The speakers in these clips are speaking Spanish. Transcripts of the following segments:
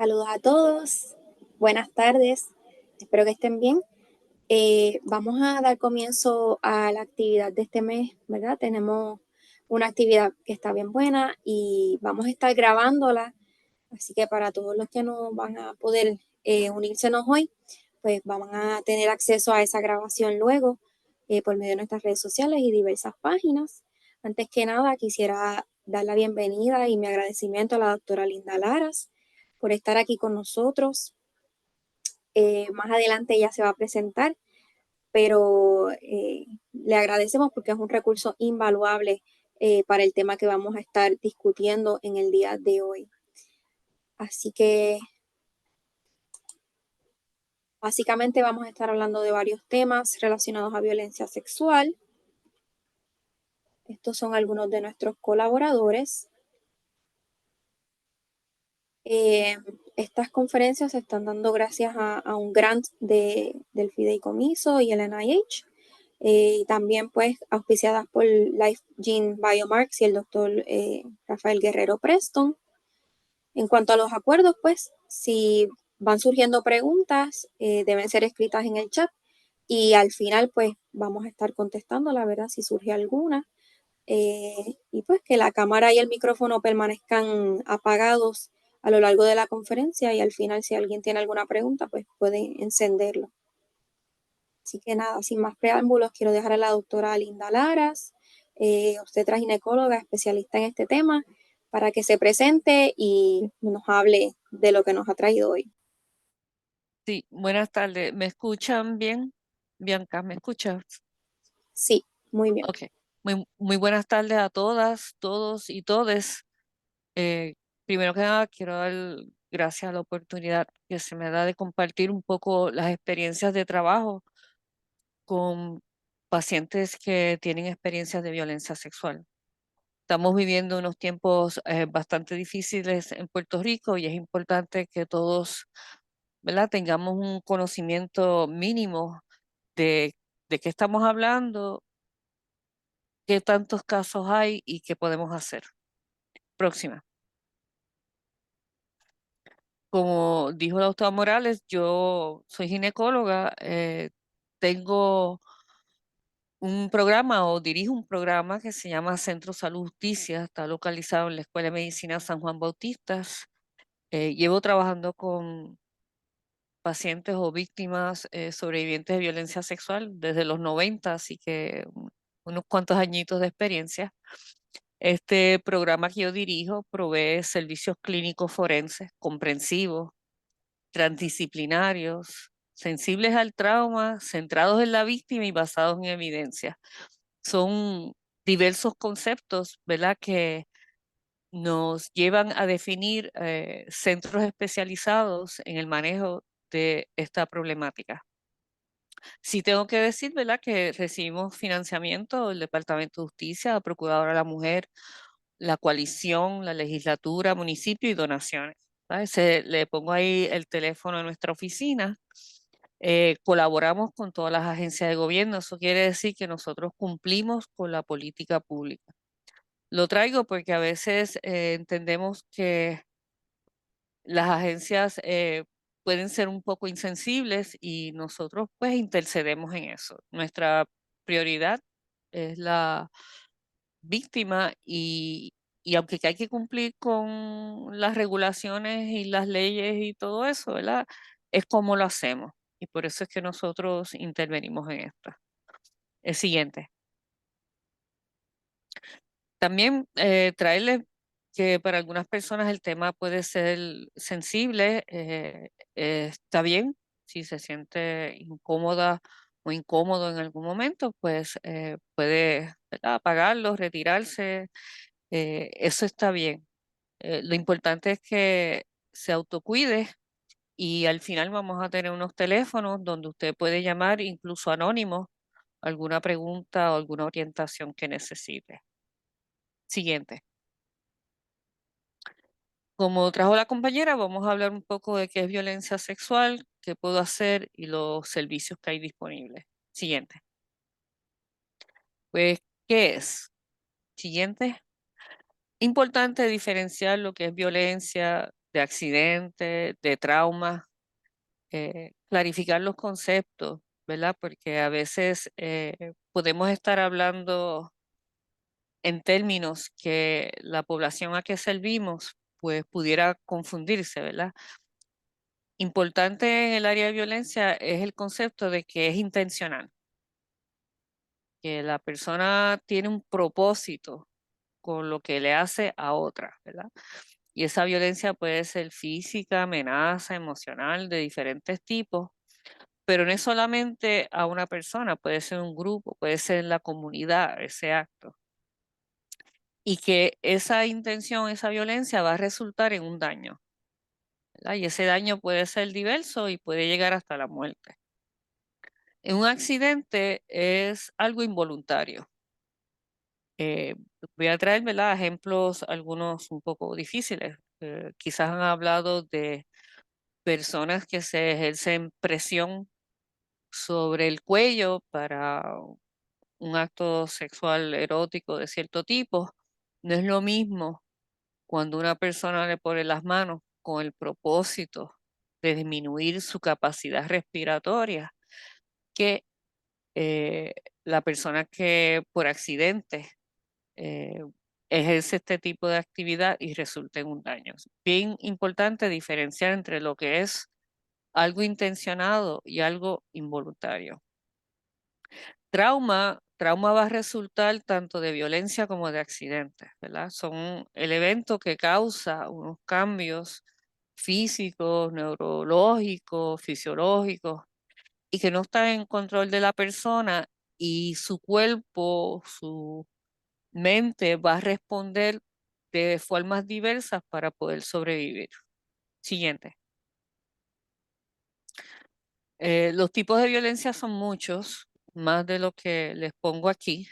Saludos a todos, buenas tardes, espero que estén bien. Vamos a dar comienzo a la actividad de este mes, ¿verdad? Tenemos una actividad que está bien buena y vamos a estar grabándola, así que para todos los que no van a poder unírsenos hoy, pues van a tener acceso a esa grabación luego por medio de nuestras redes sociales y diversas páginas. Antes que nada, quisiera dar la bienvenida y mi agradecimiento a la doctora Linda Laras por estar aquí con nosotros. Más adelante ella se va a presentar, pero le agradecemos porque es un recurso invaluable para el tema que vamos a estar discutiendo en el día de hoy. Así que básicamente vamos a estar hablando de varios temas relacionados a violencia sexual. Estos son algunos de nuestros colaboradores. Eh, Estas conferencias se están dando gracias a un grant del Fideicomiso y el NIH, y también pues auspiciadas por Life Gene Biomarks y el doctor Rafael Guerrero Preston. En cuanto a los acuerdos, pues si van surgiendo preguntas, deben ser escritas en el chat y al final pues vamos a estar contestando, la verdad, si surge alguna. Y pues que la cámara y el micrófono permanezcan apagados a lo largo de la conferencia y al final si alguien tiene alguna pregunta, pues pueden encenderlo. Así que nada, sin más preámbulos, quiero dejar a la doctora Linda Laras, obstetra ginecóloga, especialista en este tema, para que se presente y nos hable de lo que nos ha traído hoy. Sí, buenas tardes. ¿Me escuchan bien? Bianca, ¿me escuchas? Sí, muy bien. Ok. Muy buenas tardes a todas, todos y todes. Eh, Primero que nada, quiero dar gracias a la oportunidad que se me da de compartir un poco las experiencias de trabajo con pacientes que tienen experiencias de violencia sexual. Estamos viviendo unos tiempos bastante difíciles en Puerto Rico y es importante que todos, ¿verdad?, tengamos un conocimiento mínimo de, de qué estamos hablando, qué tantos casos hay y qué podemos hacer. Próxima. Como dijo la doctora Morales, yo soy ginecóloga, tengo un programa o dirijo un programa que se llama Centro Salud Justicia, está localizado en la Escuela de Medicina San Juan Bautistas. Llevo trabajando con pacientes o víctimas sobrevivientes de violencia sexual desde los 90, así que unos cuantos añitos de experiencia. Este programa que yo dirijo provee servicios clínicos forenses comprensivos, transdisciplinarios, sensibles al trauma, centrados en la víctima y basados en evidencia. Son diversos conceptos, ¿verdad?, que nos llevan a definir centros especializados en el manejo de esta problemática. Sí tengo que decir, ¿verdad?, que recibimos financiamiento del Departamento de Justicia, la Procuradora de la Mujer, la coalición, la legislatura, municipio y donaciones. ¿Sabes? Le pongo ahí el teléfono de nuestra oficina. Colaboramos con todas las agencias de gobierno. Eso quiere decir que nosotros cumplimos con la política pública. Lo traigo porque a veces entendemos que las agencias pueden ser un poco insensibles y nosotros pues intercedemos en eso. Nuestra prioridad es la víctima y aunque hay que cumplir con las regulaciones y las leyes y todo eso, ¿verdad? Es como lo hacemos y por eso es que nosotros intervenimos en esto. El siguiente. También traerles que para algunas personas el tema puede ser sensible, está bien, si se siente incómoda o incómodo en algún momento, pues puede, ¿verdad?, apagarlo, retirarse, eso está bien. Lo importante es que se autocuide y al final vamos a tener unos teléfonos donde usted puede llamar incluso anónimo alguna pregunta o alguna orientación que necesite. Siguiente. Como trajo la compañera, vamos a hablar un poco de qué es violencia sexual, qué puedo hacer y los servicios que hay disponibles. Siguiente. Pues, ¿qué es? Siguiente. Importante diferenciar lo que es violencia de accidente, de trauma, clarificar los conceptos, ¿verdad? Porque a veces podemos estar hablando en términos que la población a que servimos pues pudiera confundirse, ¿verdad? Importante en el área de violencia es el concepto de que es intencional, que la persona tiene un propósito con lo que le hace a otra, ¿verdad? Y esa violencia puede ser física, amenaza, emocional, de diferentes tipos, pero no es solamente a una persona, puede ser un grupo, puede ser en la comunidad ese acto. Y que esa intención, esa violencia va a resultar en un daño, ¿verdad? Y ese daño puede ser diverso y puede llegar hasta la muerte. En un accidente es algo involuntario. Voy a traer, ¿verdad?, ejemplos, algunos un poco difíciles. Quizás han hablado de personas que se ejercen presión sobre el cuello para un acto sexual erótico de cierto tipo. No es lo mismo cuando una persona le pone las manos con el propósito de disminuir su capacidad respiratoria que eh, la persona que por accidente eh, ejerce este tipo de actividad y resulta en un daño. Es bien importante diferenciar entre lo que es algo intencionado y algo involuntario. Trauma va a resultar tanto de violencia como de accidentes, ¿verdad? Son el evento que causa unos cambios físicos, neurológicos, fisiológicos, y que no están en control de la persona y su cuerpo, su mente va a responder de formas diversas para poder sobrevivir. Siguiente. Los tipos de violencia son muchos, más de lo que les pongo aquí.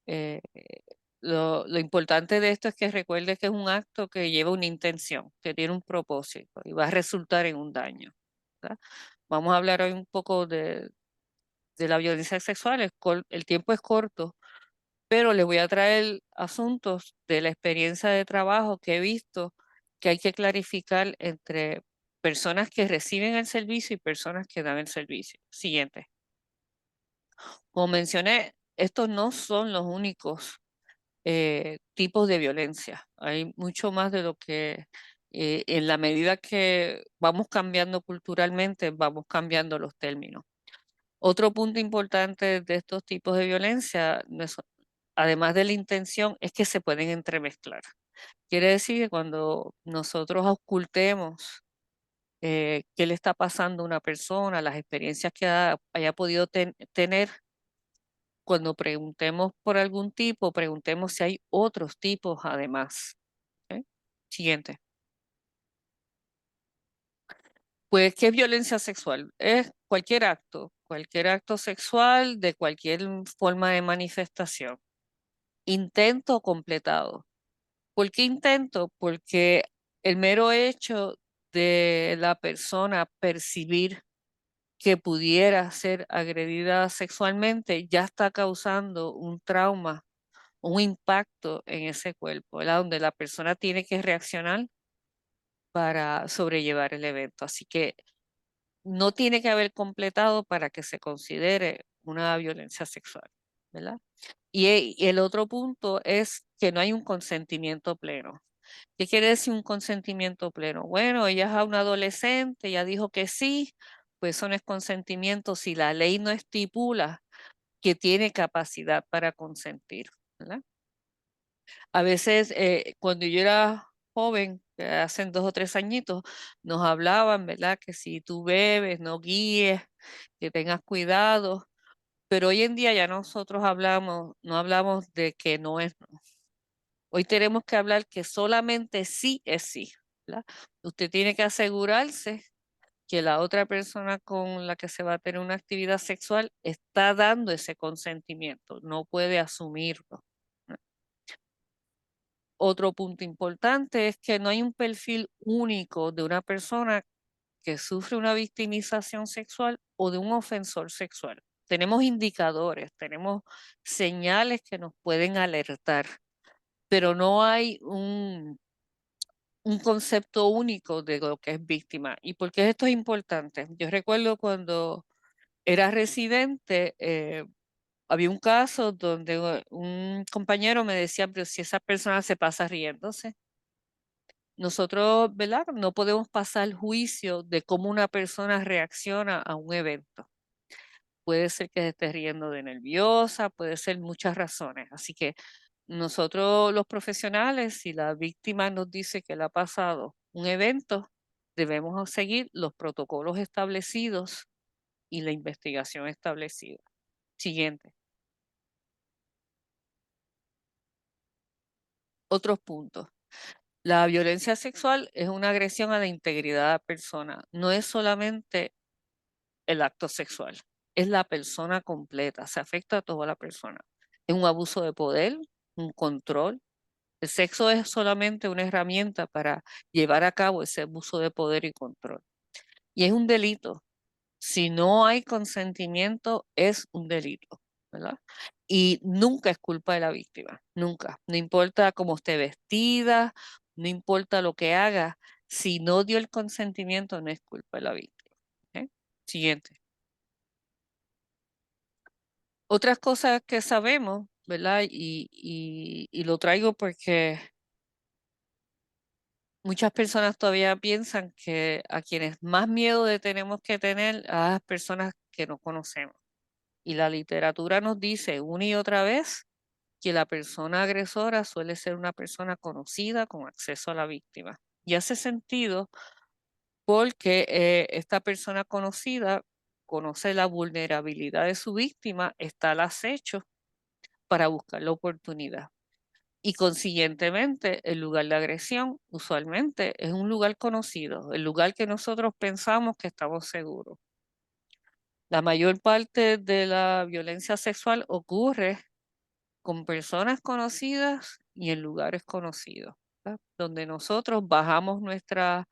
Eh, lo importante de esto es que recuerde que es un acto que lleva una intención, que tiene un propósito y va a resultar en un daño, ¿verdad? Vamos a hablar hoy un poco de la violencia sexual. El tiempo es corto, pero les voy a traer asuntos de la experiencia de trabajo que he visto que hay que clarificar entre personas que reciben el servicio y personas que dan el servicio. Siguiente. Como mencioné, estos no son los únicos tipos de violencia. Hay mucho más de lo que en la medida que vamos cambiando culturalmente, vamos cambiando los términos. Otro punto importante de estos tipos de violencia, además de la intención, es que se pueden entremezclar. Quiere decir que cuando nosotros ocultemos qué le está pasando a una persona, las experiencias que haya podido tener, cuando preguntemos por algún tipo, preguntemos si hay otros tipos además. ¿Ok? Siguiente. Pues, ¿qué es violencia sexual? Es cualquier acto sexual de cualquier forma de manifestación. Intento completado. ¿Por qué intento? Porque el mero hecho de la persona percibir que pudiera ser agredida sexualmente ya está causando un trauma, un impacto en ese cuerpo, ¿verdad? Donde la persona tiene que reaccionar para sobrellevar el evento. Así que no tiene que haber completado para que se considere una violencia sexual, ¿verdad? Y el otro punto es que no hay un consentimiento pleno. ¿Qué quiere decir un consentimiento pleno? Bueno, ella es una adolescente, ella dijo que sí, pues eso no es consentimiento si la ley no estipula que tiene capacidad para consentir, ¿verdad? A veces, cuando yo era joven, hace 2 o 3 añitos, nos hablaban, ¿verdad? Que si tú bebes, no guíes, que tengas cuidado. Pero hoy en día ya nosotros no hablamos de que no es no. Hoy tenemos que hablar que solamente sí es sí, ¿verdad? Usted tiene que asegurarse que la otra persona con la que se va a tener una actividad sexual está dando ese consentimiento, no puede asumirlo. ¿No? Otro punto importante es que no hay un perfil único de una persona que sufre una victimización sexual o de un ofensor sexual. Tenemos indicadores, tenemos señales que nos pueden alertar, pero no hay un concepto único de lo que es víctima. ¿Y por qué esto es importante? Yo recuerdo cuando era residente, había un caso donde un compañero me decía, pero si esa persona se pasa riéndose, nosotros, ¿verdad? No podemos pasar juicio de cómo una persona reacciona a un evento. Puede ser que se esté riendo de nerviosa, puede ser muchas razones. Así que nosotros los profesionales, si la víctima nos dice que le ha pasado un evento, debemos seguir los protocolos establecidos y la investigación establecida. Siguiente. Otros puntos. La violencia sexual es una agresión a la integridad de la persona. No es solamente el acto sexual, es la persona completa, se afecta a toda la persona. Es un abuso de poder, un control. El sexo es solamente una herramienta para llevar a cabo ese abuso de poder y control. Y es un delito. Si no hay consentimiento, es un delito, ¿verdad? Y nunca es culpa de la víctima, nunca. No importa cómo esté vestida, no importa lo que haga, si no dio el consentimiento, no es culpa de la víctima. ¿Ok? Siguiente. Otras cosas que sabemos, ¿verdad? Y lo traigo porque muchas personas todavía piensan que a quienes más miedo le tenemos que tener a las personas que no conocemos. Y la literatura nos dice una y otra vez que la persona agresora suele ser una persona conocida con acceso a la víctima. Y hace sentido porque esta persona conocida conoce la vulnerabilidad de su víctima, está al acecho para buscar la oportunidad. Y consiguientemente, el lugar de agresión usualmente es un lugar conocido, el lugar que nosotros pensamos que estamos seguros. La mayor parte de la violencia sexual ocurre con personas conocidas y en lugares conocidos, ¿verdad? Donde nosotros bajamos nuestras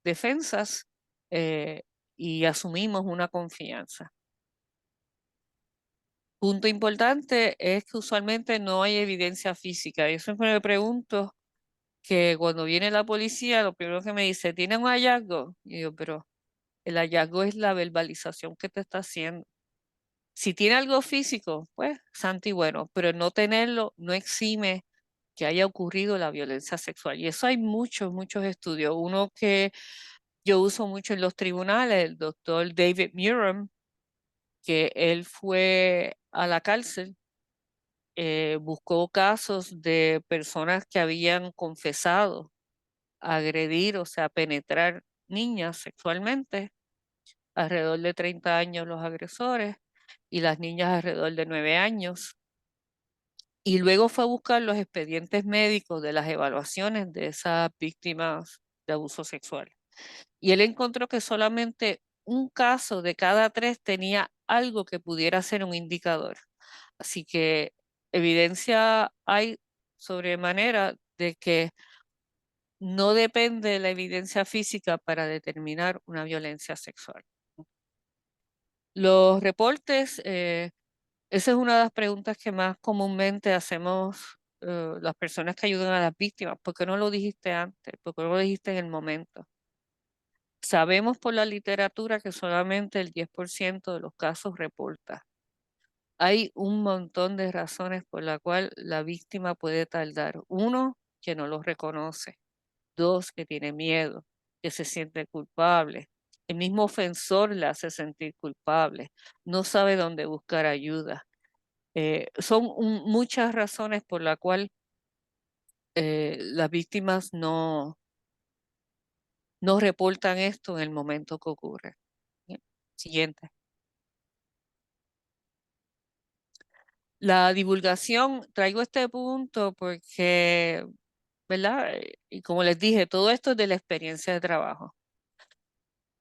defensas eh, y asumimos una confianza. Punto importante es que usualmente no hay evidencia física. Yo siempre me pregunto que cuando viene la policía, lo primero que me dice, ¿tienen un hallazgo? Y yo, pero el hallazgo es la verbalización que te está haciendo. Si tiene algo físico, pues santo y bueno, pero no tenerlo no exime que haya ocurrido la violencia sexual. Y eso hay muchos, muchos estudios. Uno que yo uso mucho en los tribunales, el doctor David Muram, que él fue a la cárcel, buscó casos de personas que habían confesado agredir, o sea, penetrar niñas sexualmente, alrededor de 30 años los agresores y las niñas alrededor de 9 años. Y luego fue a buscar los expedientes médicos de las evaluaciones de esas víctimas de abuso sexual. Y él encontró que solamente un caso de cada 3 tenía algo que pudiera ser un indicador. Así que evidencia hay sobremanera de que no depende de la evidencia física para determinar una violencia sexual. Los reportes, esa es una de las preguntas que más comúnmente hacemos las personas que ayudan a las víctimas. ¿Por qué no lo dijiste antes? ¿Por qué no lo dijiste en el momento? Sabemos por la literatura que solamente el 10% de los casos reporta. Hay un montón de razones por la cual la víctima puede tardar. Uno, que no lo reconoce. Dos, que tiene miedo, que se siente culpable. El mismo ofensor le hace sentir culpable. No sabe dónde buscar ayuda. Son muchas razones por la cual las víctimas no reportan esto en el momento que ocurre. Bien. Siguiente. La divulgación, traigo este punto porque, ¿verdad? Y como les dije, todo esto es de la experiencia de trabajo.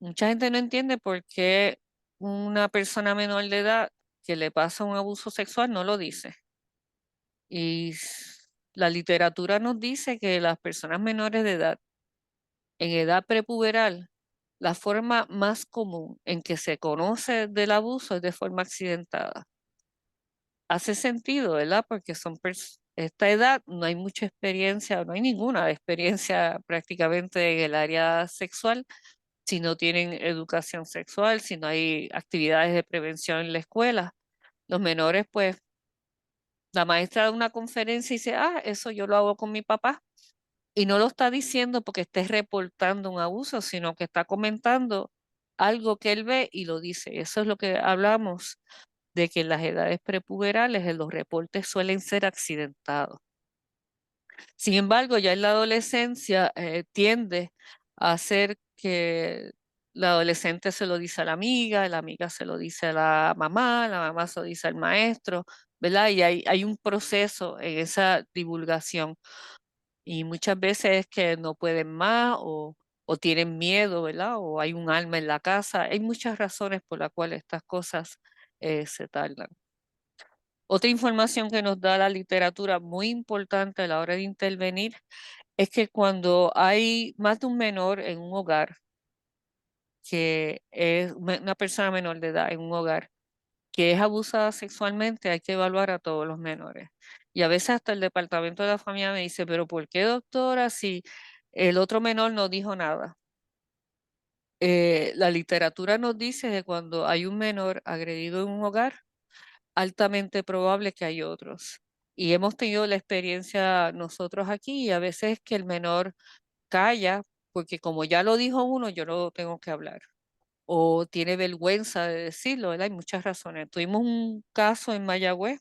Mucha gente no entiende por qué una persona menor de edad que le pasa un abuso sexual no lo dice. Y la literatura nos dice que las personas menores de edad, en edad prepuberal, la forma más común en que se conoce del abuso es de forma accidentada. Hace sentido, ¿verdad? Porque son esta edad no hay mucha experiencia, no hay ninguna experiencia prácticamente en el área sexual, si no tienen educación sexual, si no hay actividades de prevención en la escuela. Los menores, pues, la maestra da una conferencia y dice, eso yo lo hago con mi papá. Y no lo está diciendo porque esté reportando un abuso, sino que está comentando algo que él ve y lo dice. Eso es lo que hablamos de que en las edades prepuberales los reportes suelen ser accidentados. Sin embargo, ya en la adolescencia tiende a hacer que la adolescente se lo dice a la amiga se lo dice a la mamá se lo dice al maestro, ¿verdad? Y hay un proceso en esa divulgación. Y muchas veces es que no pueden más o tienen miedo, ¿verdad? O hay un alma en la casa. Hay muchas razones por las cuales estas cosas se tardan. Otra información que nos da la literatura muy importante a la hora de intervenir es que cuando hay más de un menor en un hogar, que es una persona menor de edad en un hogar, que es abusada sexualmente, hay que evaluar a todos los menores. Y a veces hasta el departamento de la familia me dice, pero ¿por qué, doctora, si el otro menor no dijo nada? La literatura nos dice que cuando hay un menor agredido en un hogar, altamente probable que hay otros. Y hemos tenido la experiencia nosotros aquí y a veces que el menor calla, porque como ya lo dijo uno, yo no tengo que hablar. O tiene vergüenza de decirlo, ¿verdad? Hay muchas razones. Tuvimos un caso en Mayagüez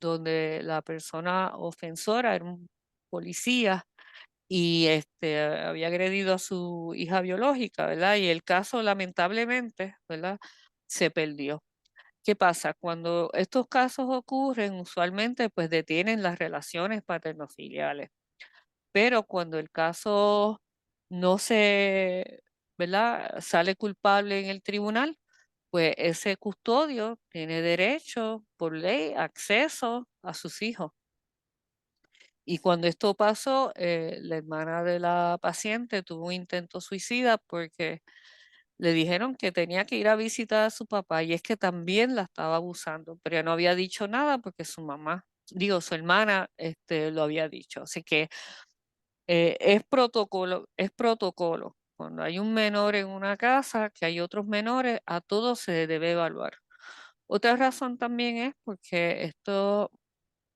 donde la persona ofensora era un policía y había agredido a su hija biológica, ¿verdad? Y el caso lamentablemente, ¿verdad? Se perdió. ¿Qué pasa? Cuando estos casos ocurren, usualmente pues detienen las relaciones paternofiliales, pero cuando el caso no se, ¿verdad? Sale culpable en el tribunal, pues ese custodio tiene derecho por ley, acceso a sus hijos. Y cuando esto pasó, la hermana de la paciente tuvo un intento suicida porque le dijeron que tenía que ir a visitar a su papá y es que también la estaba abusando, pero ella no había dicho nada porque su mamá, digo, su hermana, lo había dicho. Así que es protocolo, es protocolo. Cuando hay un menor en una casa, que hay otros menores, a todos se debe evaluar. Otra razón también es porque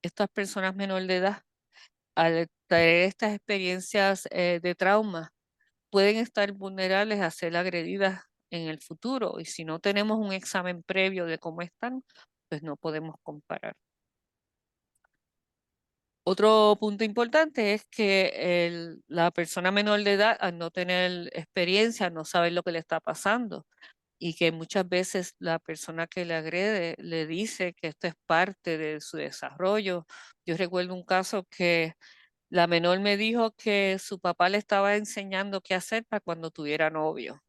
estas personas menores de edad, al traer estas experiencias de trauma, pueden estar vulnerables a ser agredidas en el futuro. Y si no tenemos un examen previo de cómo están, pues no podemos comparar. Otro punto importante es que la persona menor de edad, al no tener experiencia, no sabe lo que le está pasando y que muchas veces la persona que le agrede le dice que esto es parte de su desarrollo. Yo recuerdo un caso que la menor me dijo que su papá le estaba enseñando qué hacer para cuando tuviera novio.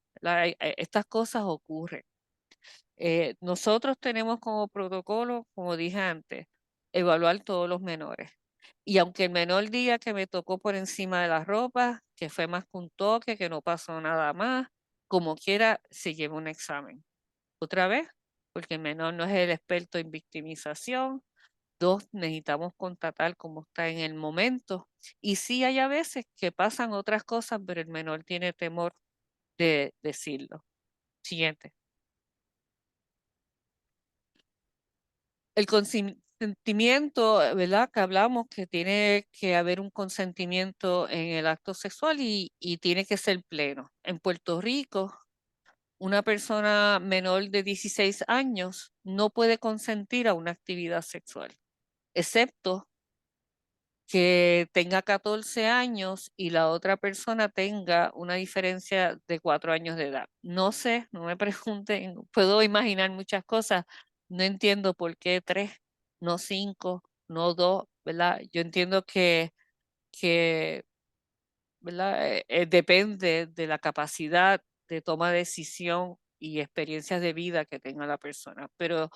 Estas cosas ocurren. Nosotros tenemos como protocolo, como dije antes, evaluar todos los menores. Y aunque el menor diga que me tocó por encima de la ropa, que fue más que un toque, que no pasó nada más, como quiera, se lleva un examen. Otra vez, porque el menor no es el experto en victimización. Dos, necesitamos constatar cómo está en el momento. Y sí hay a veces que pasan otras cosas, pero el menor tiene temor de decirlo. Siguiente. El consentimiento, ¿verdad? Que hablamos que tiene que haber un consentimiento en el acto sexual y tiene que ser pleno. En Puerto Rico, una persona menor de 16 años no puede consentir a una actividad sexual, excepto que tenga 14 años y la otra persona tenga una diferencia de 4 años de edad. No sé, no me pregunten, puedo imaginar muchas cosas. No entiendo por qué 3, no 5, no 2, ¿verdad? Yo entiendo que ¿verdad? Depende de la capacidad de toma de decisión y experiencias de vida que tenga la persona, pero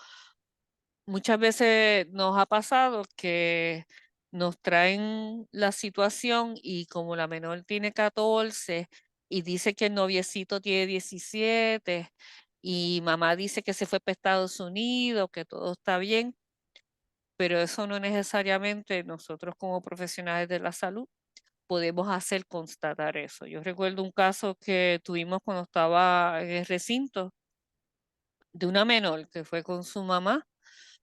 muchas veces nos ha pasado que nos traen la situación y como la menor tiene 14 y dice que el noviecito tiene 17 y mamá dice que se fue para Estados Unidos, que todo está bien, pero eso no necesariamente nosotros como profesionales de la salud podemos hacer constatar eso. Yo recuerdo un caso que tuvimos cuando estaba en el recinto de una menor que fue con su mamá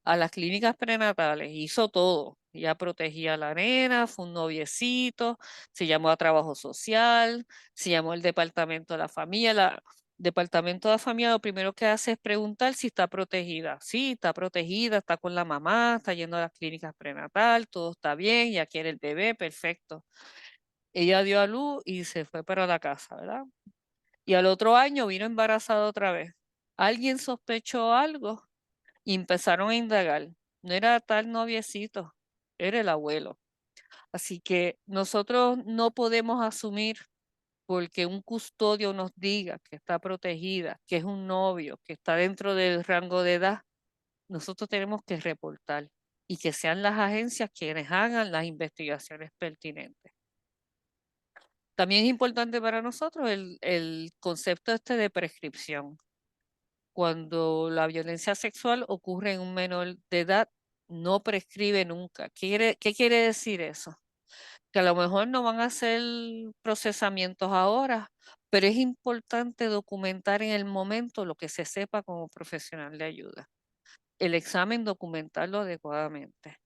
a las clínicas prenatales, hizo todo. Ella protegía a la nena, fue un noviecito, se llamó a trabajo social, se llamó al departamento de la familia. El departamento de la familia lo primero que hace es preguntar si está protegida. Sí, está protegida, está con la mamá, está yendo a las clínicas prenatal, todo está bien, ya quiere el bebé, perfecto. Ella dio a luz y se fue para la casa, ¿verdad? Y al otro año vino embarazada otra vez. ¿Alguien sospechó algo? Y empezaron a indagar. No era tal noviecito, era el abuelo. Así que nosotros no podemos asumir porque un custodio nos diga que está protegida, que es un novio, que está dentro del rango de edad. Nosotros tenemos que reportar y que sean las agencias quienes hagan las investigaciones pertinentes. También es importante para nosotros el concepto este de prescripción. Cuando la violencia sexual ocurre en un menor de edad, no prescribe nunca. ¿Qué quiere decir eso? Que a lo mejor no van a hacer procesamientos ahora, pero es importante documentar en el momento lo que se sepa como profesional de ayuda. El examen documentarlo adecuadamente.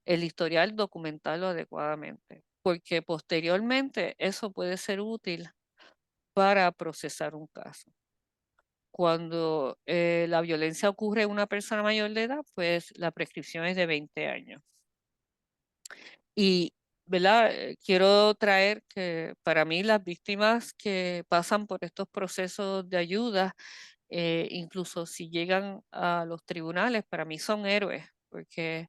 El historial documentarlo adecuadamente, porque posteriormente eso puede ser útil para procesar un caso. Cuando la violencia ocurre en una persona mayor de edad, pues la prescripción es de 20 años. Y, ¿verdad? Quiero traer que para mí las víctimas que pasan por estos procesos de ayuda, incluso si llegan a los tribunales, para mí son héroes, porque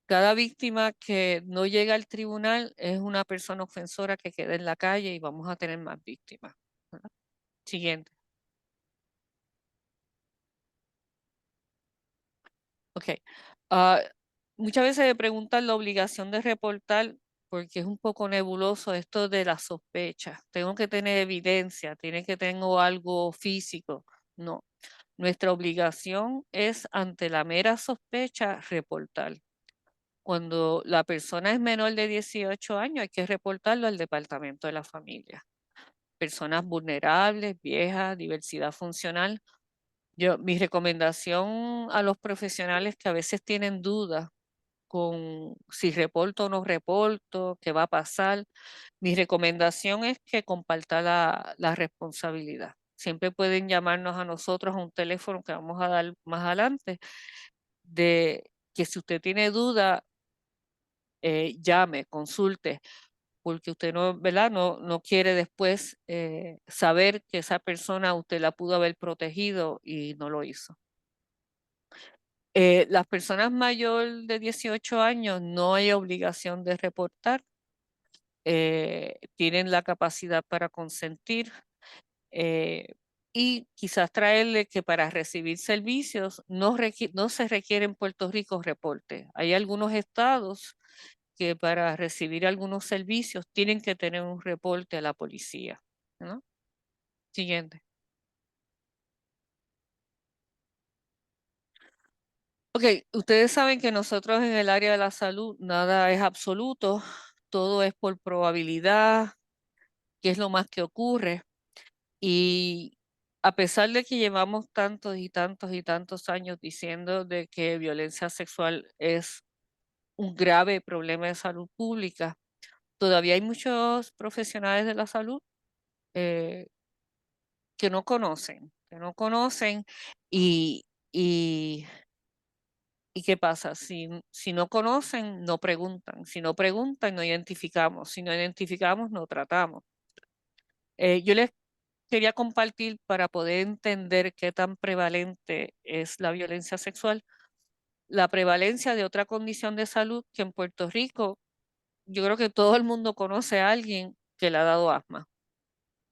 cada víctima que no llega al tribunal es una persona ofensora que queda en la calle y vamos a tener más víctimas. ¿Verdad? Siguiente. Ok. Ah, muchas veces me preguntan la obligación de reportar porque es un poco nebuloso esto de la sospecha. Tengo que tener evidencia, tiene que tener algo físico. No, nuestra obligación es ante la mera sospecha reportar. Cuando la persona es menor de 18 años hay que reportarlo al departamento de la familia. Personas vulnerables, viejas, diversidad funcional. Mi recomendación a los profesionales que a veces tienen dudas con si reporto o no reporto, qué va a pasar, mi recomendación es que comparta la responsabilidad. Siempre pueden llamarnos a nosotros a un teléfono que vamos a dar más adelante, de que si usted tiene duda, llame, consulte, porque usted no, ¿verdad? No quiere después saber que esa persona usted la pudo haber protegido y no lo hizo. Las personas mayor de 18 años no hay obligación de reportar, tienen la capacidad para consentir eh, y quizás traerle que para recibir servicios no se requiere en Puerto Rico reporte. Hay algunos estados que para recibir algunos servicios tienen que tener un reporte a la policía, ¿no? Siguiente. Ok, ustedes saben que nosotros en el área de la salud nada es absoluto, todo es por probabilidad, que es lo más que ocurre. Y a pesar de que llevamos tantos y tantos y tantos años diciendo de que violencia sexual es un grave problema de salud pública, todavía hay muchos profesionales de la salud eh, que no conocen y, y, y ¿qué pasa? Si no conocen, no preguntan. Si no preguntan, no identificamos. Si no identificamos, no tratamos. Yo les quería compartir para poder entender qué tan prevalente es la violencia sexual, la prevalencia de otra condición de salud que en Puerto Rico, yo creo que todo el mundo conoce a alguien que le ha dado asma.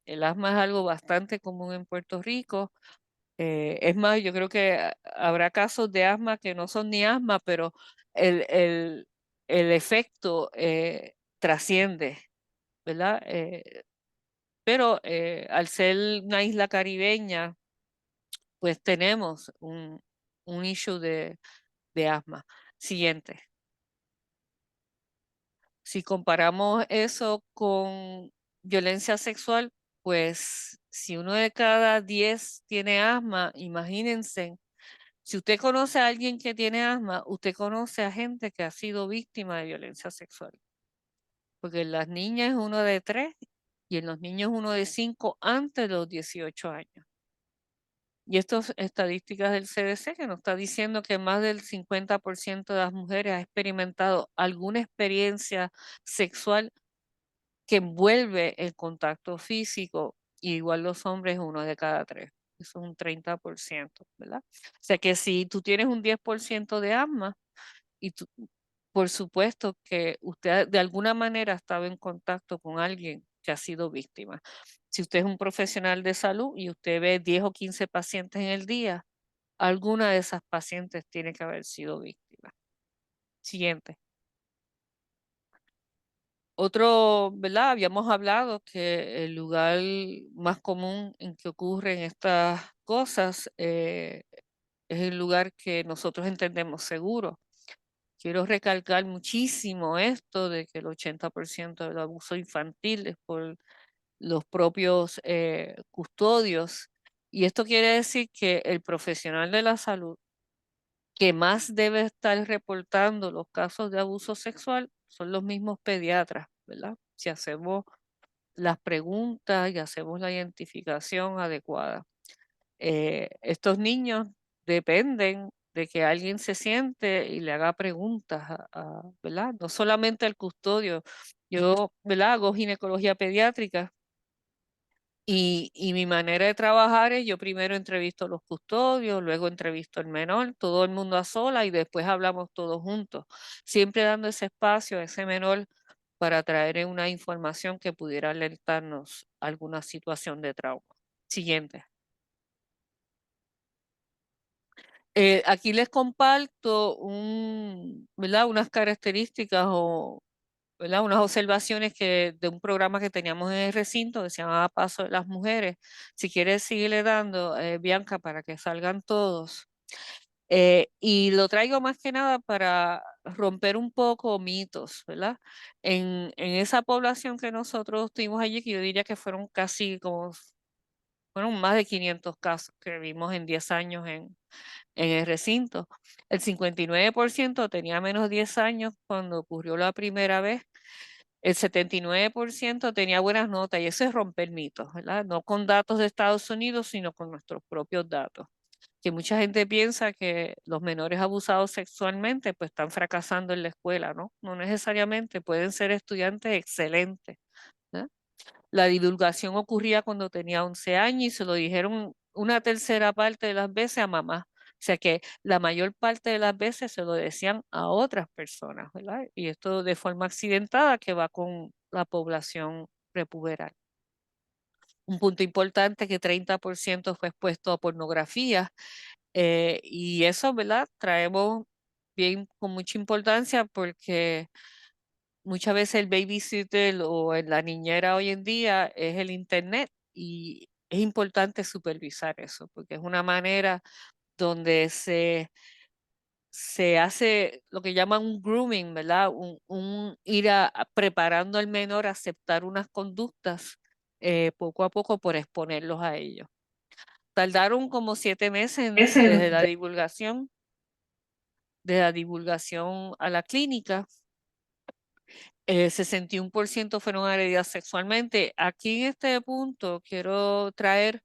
El asma es algo bastante común en Puerto Rico. Es más, yo creo que habrá casos de asma que no son ni asma, pero el, el, el efecto trasciende, ¿verdad? Pero al ser una isla caribeña, pues tenemos un issue de asma. Siguiente. Si comparamos eso con violencia sexual, pues si 1 de cada 10 tiene asma, imagínense, si usted conoce a alguien que tiene asma, usted conoce a gente que ha sido víctima de violencia sexual. Porque en las niñas es 1 de 3 y en los niños 1 de 5 antes de los 18 años. Y estas estadísticas del CDC que nos está diciendo que más del 50% de las mujeres ha experimentado alguna experiencia sexual que envuelve el contacto físico, y igual los hombres 1 de cada 3. Eso es un 30%, ¿verdad? O sea que si tú tienes un 10% de asma, y por supuesto que usted de alguna manera ha estado en contacto con alguien que ha sido víctima. Si usted es un profesional de salud y usted ve 10 o 15 pacientes en el día, alguna de esas pacientes tiene que haber sido víctima. Siguiente. Otro, ¿verdad? Habíamos hablado que el lugar más común en que ocurren estas cosas es el lugar que nosotros entendemos seguro. Quiero recalcar muchísimo esto de que el 80% del abuso infantil es por los propios custodios. Y esto quiere decir que el profesional de la salud que más debe estar reportando los casos de abuso sexual son los mismos pediatras, ¿verdad? Si hacemos las preguntas y hacemos la identificación adecuada. Estos niños dependen de que alguien se siente y le haga preguntas, ¿verdad? No solamente al custodio. Yo, ¿verdad? Hago ginecología pediátrica y mi manera de trabajar es yo primero entrevisto a los custodios, luego entrevisto al menor, todo el mundo a sola y después hablamos todos juntos, siempre dando ese espacio a ese menor para traer una información que pudiera alertarnos a alguna situación de trauma. Siguiente. Aquí les comparto ¿verdad? Unas características o ¿verdad? Unas observaciones de un programa que teníamos en el recinto que se llamaba Paso de las Mujeres. Si quieres, seguirle dando, Bianca, para que salgan todos. Y lo traigo más que nada para romper un poco mitos, ¿verdad? En esa población que nosotros tuvimos allí, que yo diría que fueron casi como, fueron más de 500 casos que vimos en 10 años en el recinto. El 59% tenía menos de 10 años cuando ocurrió la primera vez. El 79% tenía buenas notas y eso es romper mitos, ¿verdad? No con datos de Estados Unidos, sino con nuestros propios datos. Que mucha gente piensa que los menores abusados sexualmente pues están fracasando en la escuela, ¿no? No necesariamente, pueden ser estudiantes excelentes, ¿verdad? La divulgación ocurría cuando tenía 11 años y se lo dijeron una tercera parte de las veces a mamá. O sea que la mayor parte de las veces se lo decían a otras personas, ¿verdad? Y esto de forma accidentada que va con la población prepuberal. Un punto importante que 30% fue expuesto a pornografía y eso, ¿verdad? Traemos bien con mucha importancia porque muchas veces el babysitter o la niñera hoy en día es el internet y es importante supervisar eso porque es una manera donde se hace lo que llaman un grooming, ¿verdad? Un ir preparando al menor a aceptar unas conductas poco a poco por exponerlos a ellos. Tardaron como 7 meses desde la divulgación a la clínica. 61% fueron agredidas sexualmente. Aquí en este punto quiero traer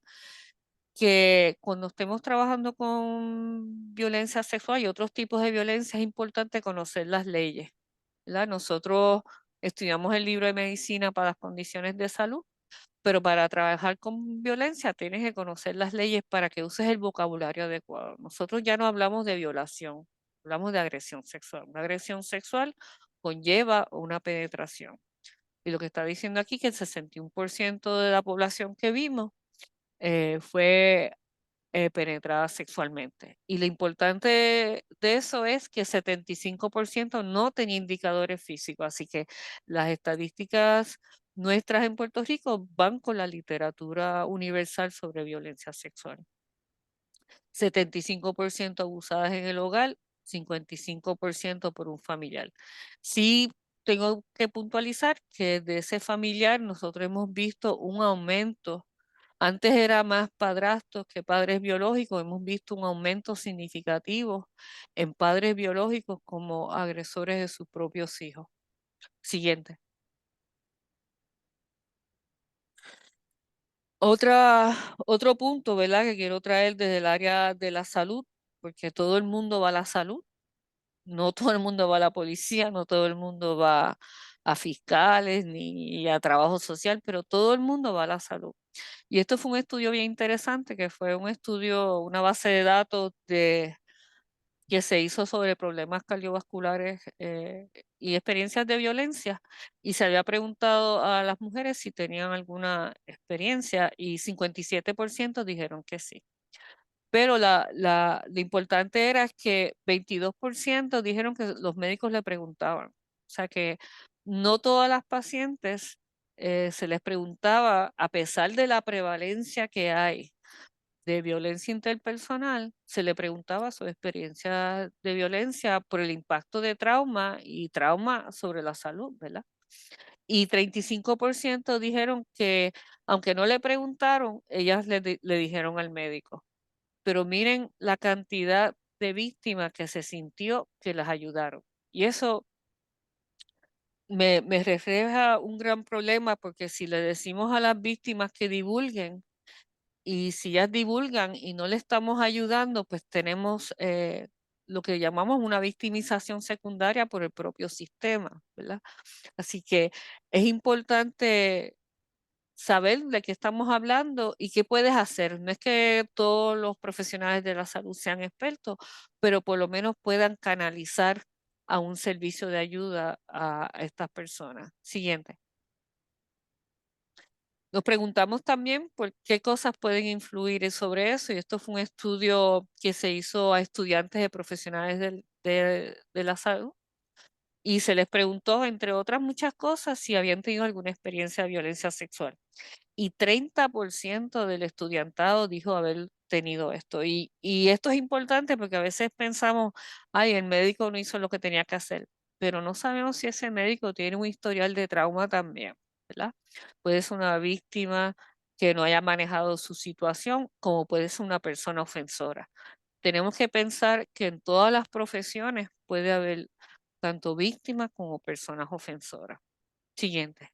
que cuando estemos trabajando con violencia sexual y otros tipos de violencia es importante conocer las leyes, ¿verdad? Nosotros estudiamos el libro de medicina para las condiciones de salud, pero para trabajar con violencia tienes que conocer las leyes para que uses el vocabulario adecuado. Nosotros ya no hablamos de violación, hablamos de agresión sexual. Una agresión sexual conlleva una penetración. Y lo que está diciendo aquí que el 61% de la población que vimos fue penetrada sexualmente. Y lo importante de eso es que 75% no tenía indicadores físicos. Así que las estadísticas nuestras en Puerto Rico van con la literatura universal sobre violencia sexual. 75% abusadas en el hogar 55% por un familiar. Sí, tengo que puntualizar que de ese familiar nosotros hemos visto un aumento. Antes era más padrastros que padres biológicos. Hemos visto un aumento significativo en padres biológicos como agresores de sus propios hijos. Siguiente. Otro punto, ¿verdad? Que quiero traer desde el área de la salud, porque todo el mundo va a la salud. No todo el mundo va a la policía, no todo el mundo va a fiscales ni a trabajo social, pero todo el mundo va a la salud. Y esto fue un estudio bien interesante, que fue un estudio, una base de datos que se hizo sobre problemas cardiovasculares y experiencias de violencia. Y se había preguntado a las mujeres si tenían alguna experiencia y 57% dijeron que sí. Pero lo importante era que 22% dijeron que los médicos le preguntaban. O sea que no todas las pacientes se les preguntaba, a pesar de la prevalencia que hay de violencia interpersonal, se le preguntaba su experiencia de violencia por el impacto de trauma y trauma sobre la salud, ¿verdad? Y 35% dijeron que, aunque no le preguntaron, ellas le dijeron al médico. Pero miren la cantidad de víctimas que se sintió que las ayudaron. Y eso me refleja un gran problema porque si le decimos a las víctimas que divulguen y si ellas divulgan y no le estamos ayudando, pues tenemos lo que llamamos una victimización secundaria por el propio sistema, ¿verdad? Así que es importante saber de qué estamos hablando y qué puedes hacer. No es que todos los profesionales de la salud sean expertos, pero por lo menos puedan canalizar a un servicio de ayuda a estas personas. Siguiente. Nos preguntamos también por qué cosas pueden influir sobre eso, y esto fue un estudio que se hizo a estudiantes de profesionales de la salud, y se les preguntó, entre otras muchas cosas, si habían tenido alguna experiencia de violencia sexual. Y 30% del estudiantado dijo haber tenido esto. Y esto es importante porque a veces pensamos, ay, el médico no hizo lo que tenía que hacer, pero no sabemos si ese médico tiene un historial de trauma también, ¿verdad? Puede ser una víctima que no haya manejado su situación, como puede ser una persona ofensora. Tenemos que pensar que en todas las profesiones puede haber tanto víctimas como personas ofensoras. Siguiente.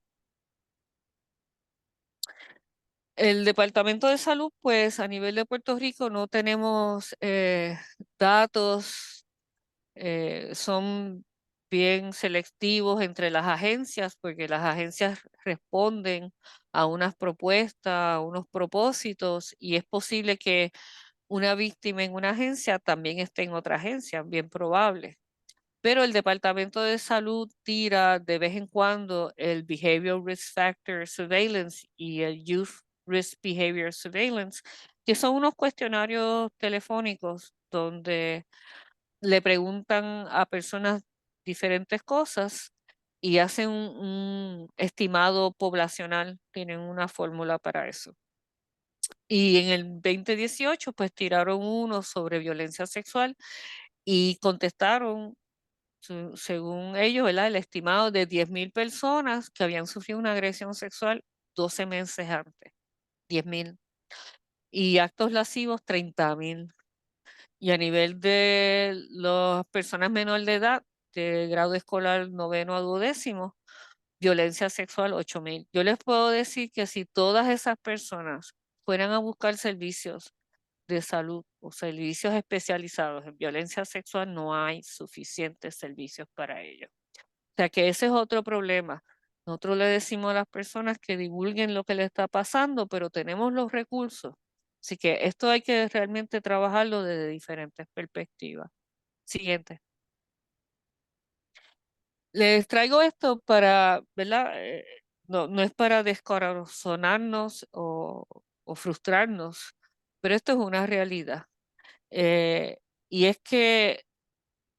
El Departamento de Salud, pues a nivel de Puerto Rico no tenemos datos, son bien selectivos entre las agencias, porque las agencias responden a unas propuestas, a unos propósitos, y es posible que una víctima en una agencia también esté en otra agencia, bien probable. Pero el Departamento de Salud tira de vez en cuando el Behavioral Risk Factor Surveillance y el Youth Risk Behavior Surveillance, que son unos cuestionarios telefónicos donde le preguntan a personas diferentes cosas y hacen un estimado poblacional, tienen una fórmula para eso. Y en el 2018, pues tiraron uno sobre violencia sexual y contestaron según ellos, ¿verdad? El estimado de 10.000 personas que habían sufrido una agresión sexual 12 meses antes, 10.000. Y actos lascivos, 30.000. Y a nivel de las personas menores de edad, de grado escolar noveno a duodécimo, violencia sexual, 8.000. Yo les puedo decir que si todas esas personas fueran a buscar servicios de salud o servicios especializados en violencia sexual, no hay suficientes servicios para ellos. O sea que ese es otro problema. Nosotros le decimos a las personas que divulguen lo que les está pasando, pero tenemos los recursos. Así que esto hay que realmente trabajarlo desde diferentes perspectivas. Siguiente. Les traigo esto para, ¿verdad? No es para descorazonarnos o frustrarnos, pero esto es una realidad. Eh, y es que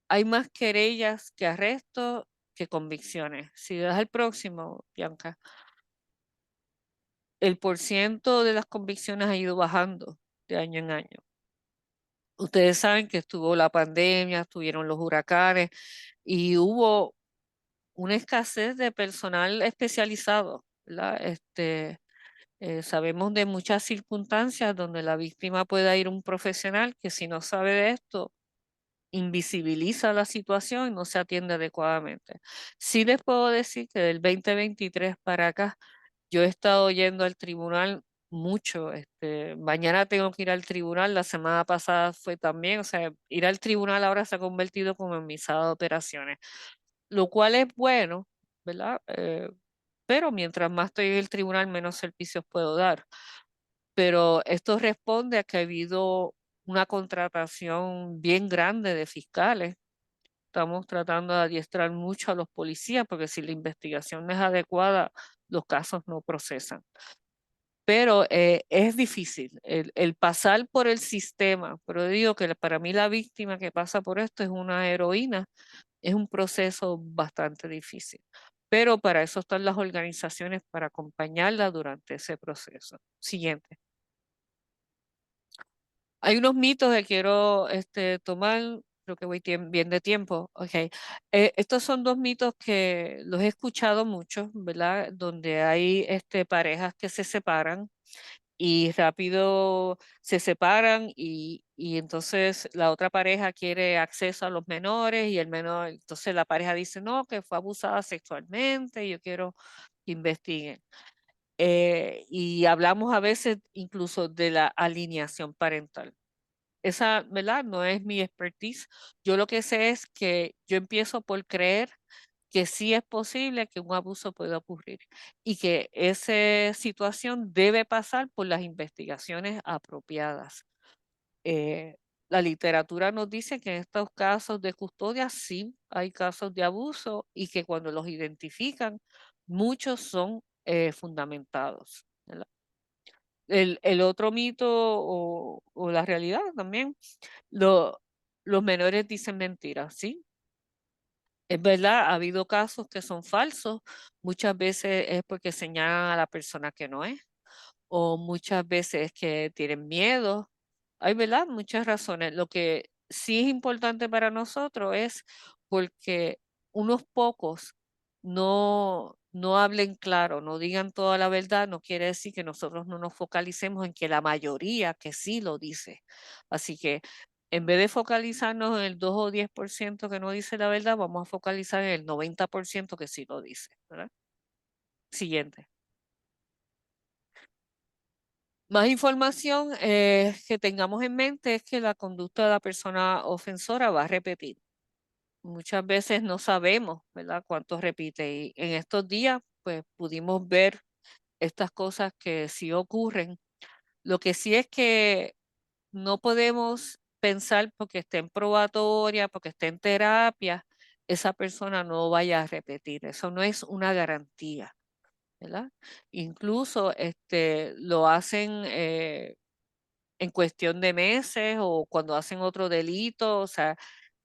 hay más querellas que arrestos que convicciones. Si das al próximo, Bianca, el porciento de las convicciones ha ido bajando de año en año. Ustedes saben que estuvo la pandemia, estuvieron los huracanes y hubo una escasez de personal especializado, ¿verdad? Sabemos de muchas circunstancias donde la víctima pueda ir a un profesional que si no sabe de esto, invisibiliza la situación y no se atiende adecuadamente. Sí les puedo decir que del 2023 para acá, yo he estado yendo al tribunal mucho. Mañana tengo que ir al tribunal, la semana pasada fue también, o sea, ir al tribunal ahora se ha convertido como en mi sala de operaciones, lo cual es bueno, ¿verdad? Pero mientras más estoy en el tribunal, menos servicios puedo dar. Pero esto responde a que ha habido una contratación bien grande de fiscales. Estamos tratando de adiestrar mucho a los policías porque si la investigación no es adecuada, los casos no procesan. Pero es difícil el pasar por el sistema. Pero digo que para mí la víctima que pasa por esto es una heroína. Es un proceso bastante difícil. Pero para eso están las organizaciones, para acompañarla durante ese proceso. Siguiente. Hay unos mitos que quiero tomar, creo que voy bien de tiempo. Okay. Estos son dos mitos que los he escuchado mucho, ¿verdad? Donde hay parejas que se separan y rápido se separan y entonces la otra pareja quiere acceso a los menores y el menor, entonces la pareja dice, no, que fue abusada sexualmente, yo quiero que investiguen. Y hablamos a veces incluso de la alineación parental. Esa, ¿verdad? No es mi expertise. Yo lo que sé es que yo empiezo por creer que sí es posible que un abuso pueda ocurrir y que esa situación debe pasar por las investigaciones apropiadas. Eh, la literatura nos dice que en estos casos de custodia sí hay casos de abuso y que cuando los identifican, muchos son fundamentados, ¿verdad? El otro mito o la realidad también, lo- los menores dicen mentiras, ¿sí? Es verdad, ha habido casos que son falsos, muchas veces es porque señalan a la persona que no es, o muchas veces que tienen miedo. Hay, ¿verdad? Muchas razones. Lo que sí es importante para nosotros es porque unos pocos no hablen claro, no digan toda la verdad, no quiere decir que nosotros no nos focalicemos en que la mayoría que sí lo dice. Así que en vez de focalizarnos en el 2 o 10% que no dice la verdad, vamos a focalizar en el 90% que sí lo dice, ¿verdad? Siguiente. Más información que tengamos en mente es que la conducta de la persona ofensora va a repetir. Muchas veces no sabemos, ¿verdad?, cuánto repite. Y en estos días, pues pudimos ver estas cosas que sí ocurren. Lo que sí es que no podemos pensar porque esté en probatoria, porque esté en terapia, esa persona no vaya a repetir. Eso no es una garantía, ¿verdad? Incluso lo hacen en cuestión de meses o cuando hacen otro delito. O sea,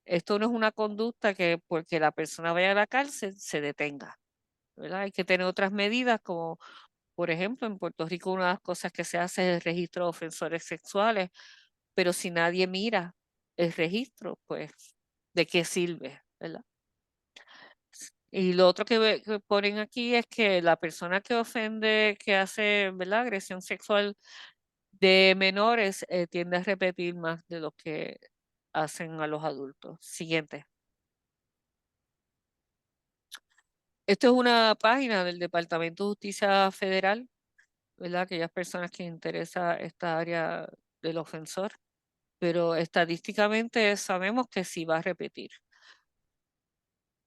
esto no es una conducta que porque la persona vaya a la cárcel se detenga, ¿verdad? Hay que tener otras medidas como, por ejemplo, en Puerto Rico una de las cosas que se hace es el registro de ofensores sexuales, pero si nadie mira el registro, pues, ¿de qué sirve, verdad? Y lo otro que ponen aquí es que la persona que ofende, que hace, ¿verdad?, agresión sexual de menores tiende a repetir más de lo que hacen a los adultos. Siguiente. Esto es una página del Departamento de Justicia Federal, ¿verdad? Aquellas personas que interesa esta área del ofensor, pero estadísticamente sabemos que sí va a repetir.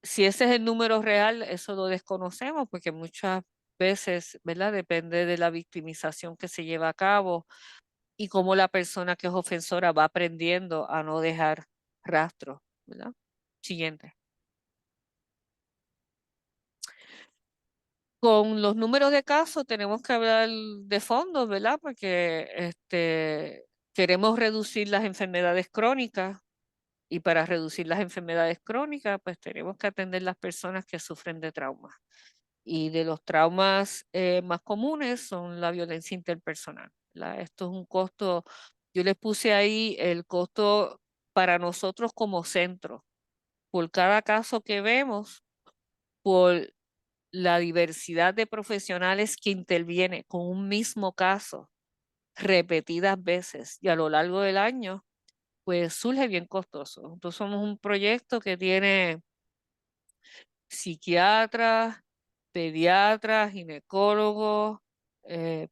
Si ese es el número real, eso lo desconocemos porque muchas veces, ¿verdad? Depende de la victimización que se lleva a cabo y cómo la persona que es ofensora va aprendiendo a no dejar rastro, ¿verdad? Siguiente. Con los números de casos tenemos que hablar de fondos, ¿verdad? Porque queremos reducir las enfermedades crónicas y para reducir las enfermedades crónicas, pues tenemos que atender las personas que sufren de traumas. Y de los traumas más comunes son la violencia interpersonal, ¿verdad? Esto es un costo Yo les puse ahí el costo para nosotros como centro, por cada caso que vemos, por la diversidad de profesionales que interviene con un mismo caso repetidas veces y a lo largo del año, pues surge bien costoso. Entonces somos un proyecto que tiene psiquiatras, pediatras, ginecólogos,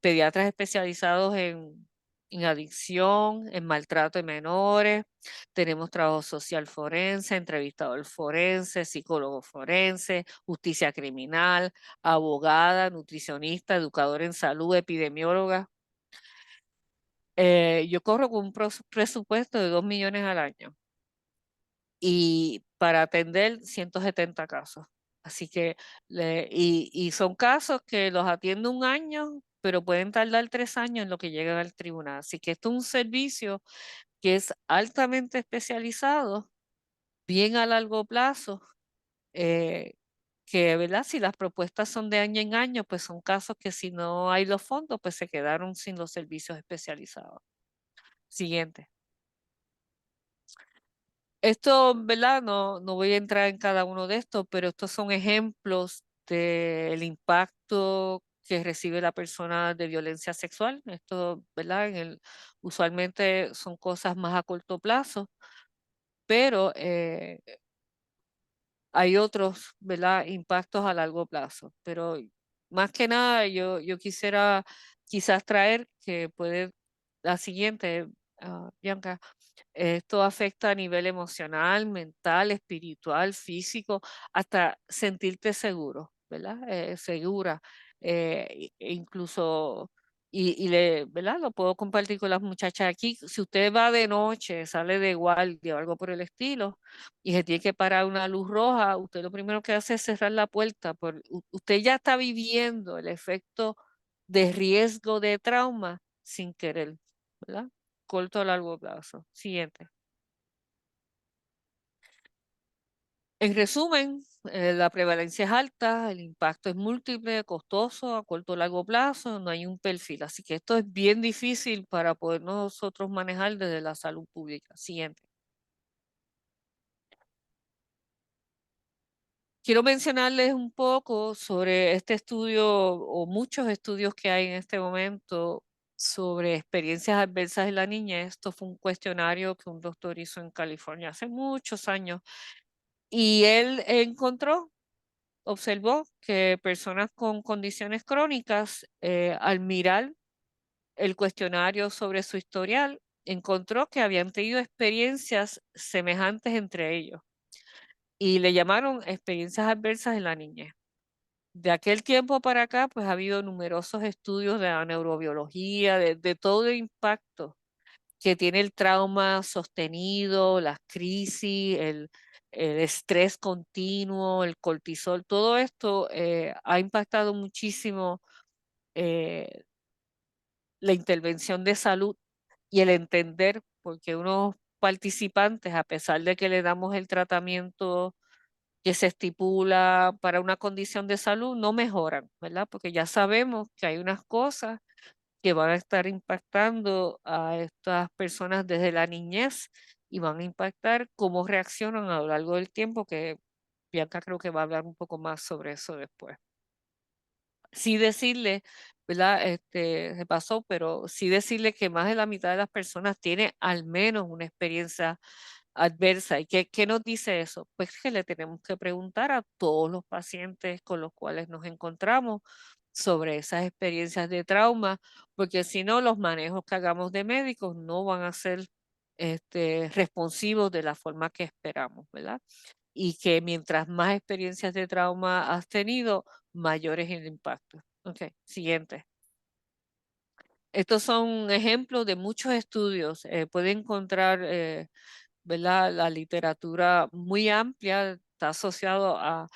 pediatras especializados en adicción, en maltrato de menores. Tenemos trabajo social forense, entrevistador forense, psicólogo forense, justicia criminal, abogada, nutricionista, educador en salud, epidemióloga. Yo corro con un presupuesto de 2 millones al año y para atender 170 casos. Así que, y son casos que los atiendo un año, pero pueden tardar 3 años en lo que llegan al tribunal. Así que esto es un servicio que es altamente especializado, bien a largo plazo, eh, que, ¿verdad? Si las propuestas son de año en año, pues son casos que si no hay los fondos, pues se quedaron sin los servicios especializados. Siguiente. Esto, ¿verdad? No voy a entrar en cada uno de estos, pero estos son ejemplos del impacto que recibe la persona de violencia sexual. Esto, ¿verdad? Usualmente son cosas más a corto plazo, pero hay otros, ¿verdad? Impactos a largo plazo. Pero más que nada, yo quisiera quizás traer que puede la siguiente, Bianca. Esto afecta a nivel emocional, mental, espiritual, físico, hasta sentirte seguro, ¿verdad? Segura. Incluso, ¿verdad? Lo puedo compartir con las muchachas aquí. Si usted va de noche, sale de guardia o algo por el estilo, y se tiene que parar una luz roja, usted lo primero que hace es cerrar la puerta. Usted ya está viviendo el efecto de riesgo de trauma sin querer, ¿verdad? Corto a largo plazo. Siguiente. En resumen, la prevalencia es alta, el impacto es múltiple, costoso, a corto o largo plazo, no hay un perfil. Así que esto es bien difícil para poder nosotros manejar desde la salud pública. Siguiente. Quiero mencionarles un poco sobre este estudio o muchos estudios que hay en este momento sobre experiencias adversas en la niñez. Esto fue un cuestionario que un doctor hizo en California hace muchos años y él observó que personas con condiciones crónicas, al mirar el cuestionario sobre su historial, encontró que habían tenido experiencias semejantes entre ellos y le llamaron experiencias adversas en la niñez. De aquel tiempo para acá, pues ha habido numerosos estudios de la neurobiología, de todo el impacto que tiene el trauma sostenido, las crisis, el estrés continuo, el cortisol, todo esto ha impactado muchísimo eh, la intervención de salud y el entender, porque unos participantes, a pesar de que le damos el tratamiento que se estipula para una condición de salud, no mejoran, ¿verdad? Porque ya sabemos que hay unas cosas que van a estar impactando a estas personas desde la niñez y van a impactar cómo reaccionan a lo largo del tiempo, que Bianca creo que va a hablar un poco más sobre eso después. Sí decirle, ¿verdad? Se pasó, pero sí decirle que más de la mitad de las personas tiene al menos una experiencia adversa. ¿Y qué nos dice eso? Pues que le tenemos que preguntar a todos los pacientes con los cuales nos encontramos sobre esas experiencias de trauma, porque si no, los manejos que hagamos de médicos no van a ser responsivos de la forma que esperamos, ¿verdad? Y que mientras más experiencias de trauma has tenido, mayor es el impacto. Ok, siguiente. Estos son ejemplos de muchos estudios. Puede encontrar ¿verdad? La literatura muy amplia está asociado a,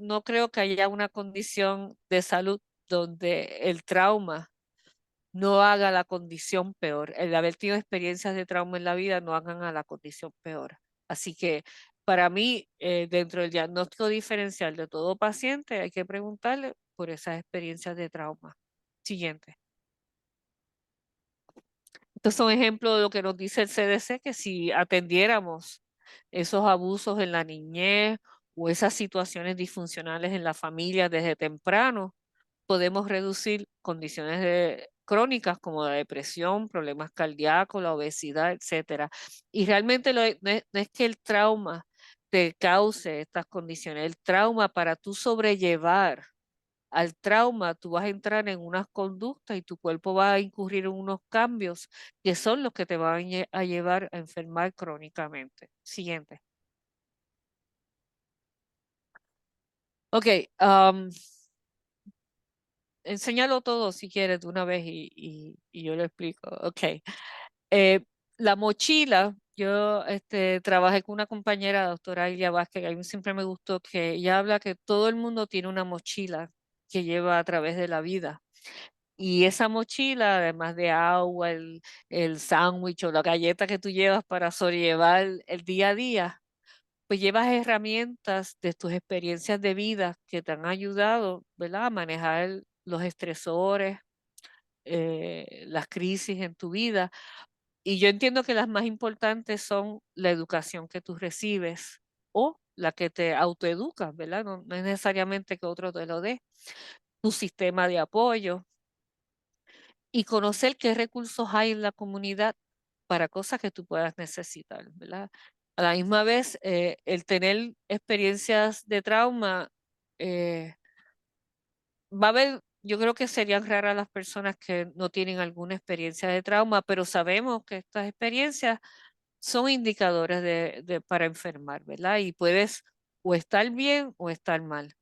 no creo que haya una condición de salud donde el trauma no haga la condición peor. El haber tenido experiencias de trauma en la vida no hagan a la condición peor. Así que para mí, dentro del diagnóstico diferencial de todo paciente, hay que preguntarle por esas experiencias de trauma. Siguiente. Estos son ejemplos de lo que nos dice el CDC, que si atendiéramos esos abusos en la niñez o esas situaciones disfuncionales en la familia desde temprano, podemos reducir condiciones crónicas como la depresión, problemas cardíacos, la obesidad, etcétera. Y realmente no es que el trauma te cause estas condiciones, el trauma para tú sobrellevar al trauma, tú vas a entrar en unas conductas y tu cuerpo va a incurrir en unos cambios que son los que te van a llevar a enfermar crónicamente. Siguiente. Ok, enséñalo todo si quieres de una vez y yo lo explico. Ok. Eh, la mochila, yo trabajé con una compañera, doctora Ilia Vázquez, que a mí siempre me gustó que ella habla que todo el mundo tiene una mochila que lleva a través de la vida. Y esa mochila, además de agua, el sándwich o la galleta que tú llevas para sobrellevar el día a día, pues llevas herramientas de tus experiencias de vida que te han ayudado, ¿verdad? A manejar los estresores, las crisis en tu vida. Y yo entiendo que las más importantes son la educación que tú recibes o la que te autoeducas, ¿verdad? No es necesariamente que otro te lo dé. Tu sistema de apoyo, y conocer qué recursos hay en la comunidad para cosas que tú puedas necesitar, ¿verdad? A la misma vez, el tener experiencias de trauma, eh, va a haber, yo creo que serían raras las personas que no tienen alguna experiencia de trauma, pero sabemos que estas experiencias son indicadores para enfermar, ¿verdad? Y puedes o estar bien o estar mal,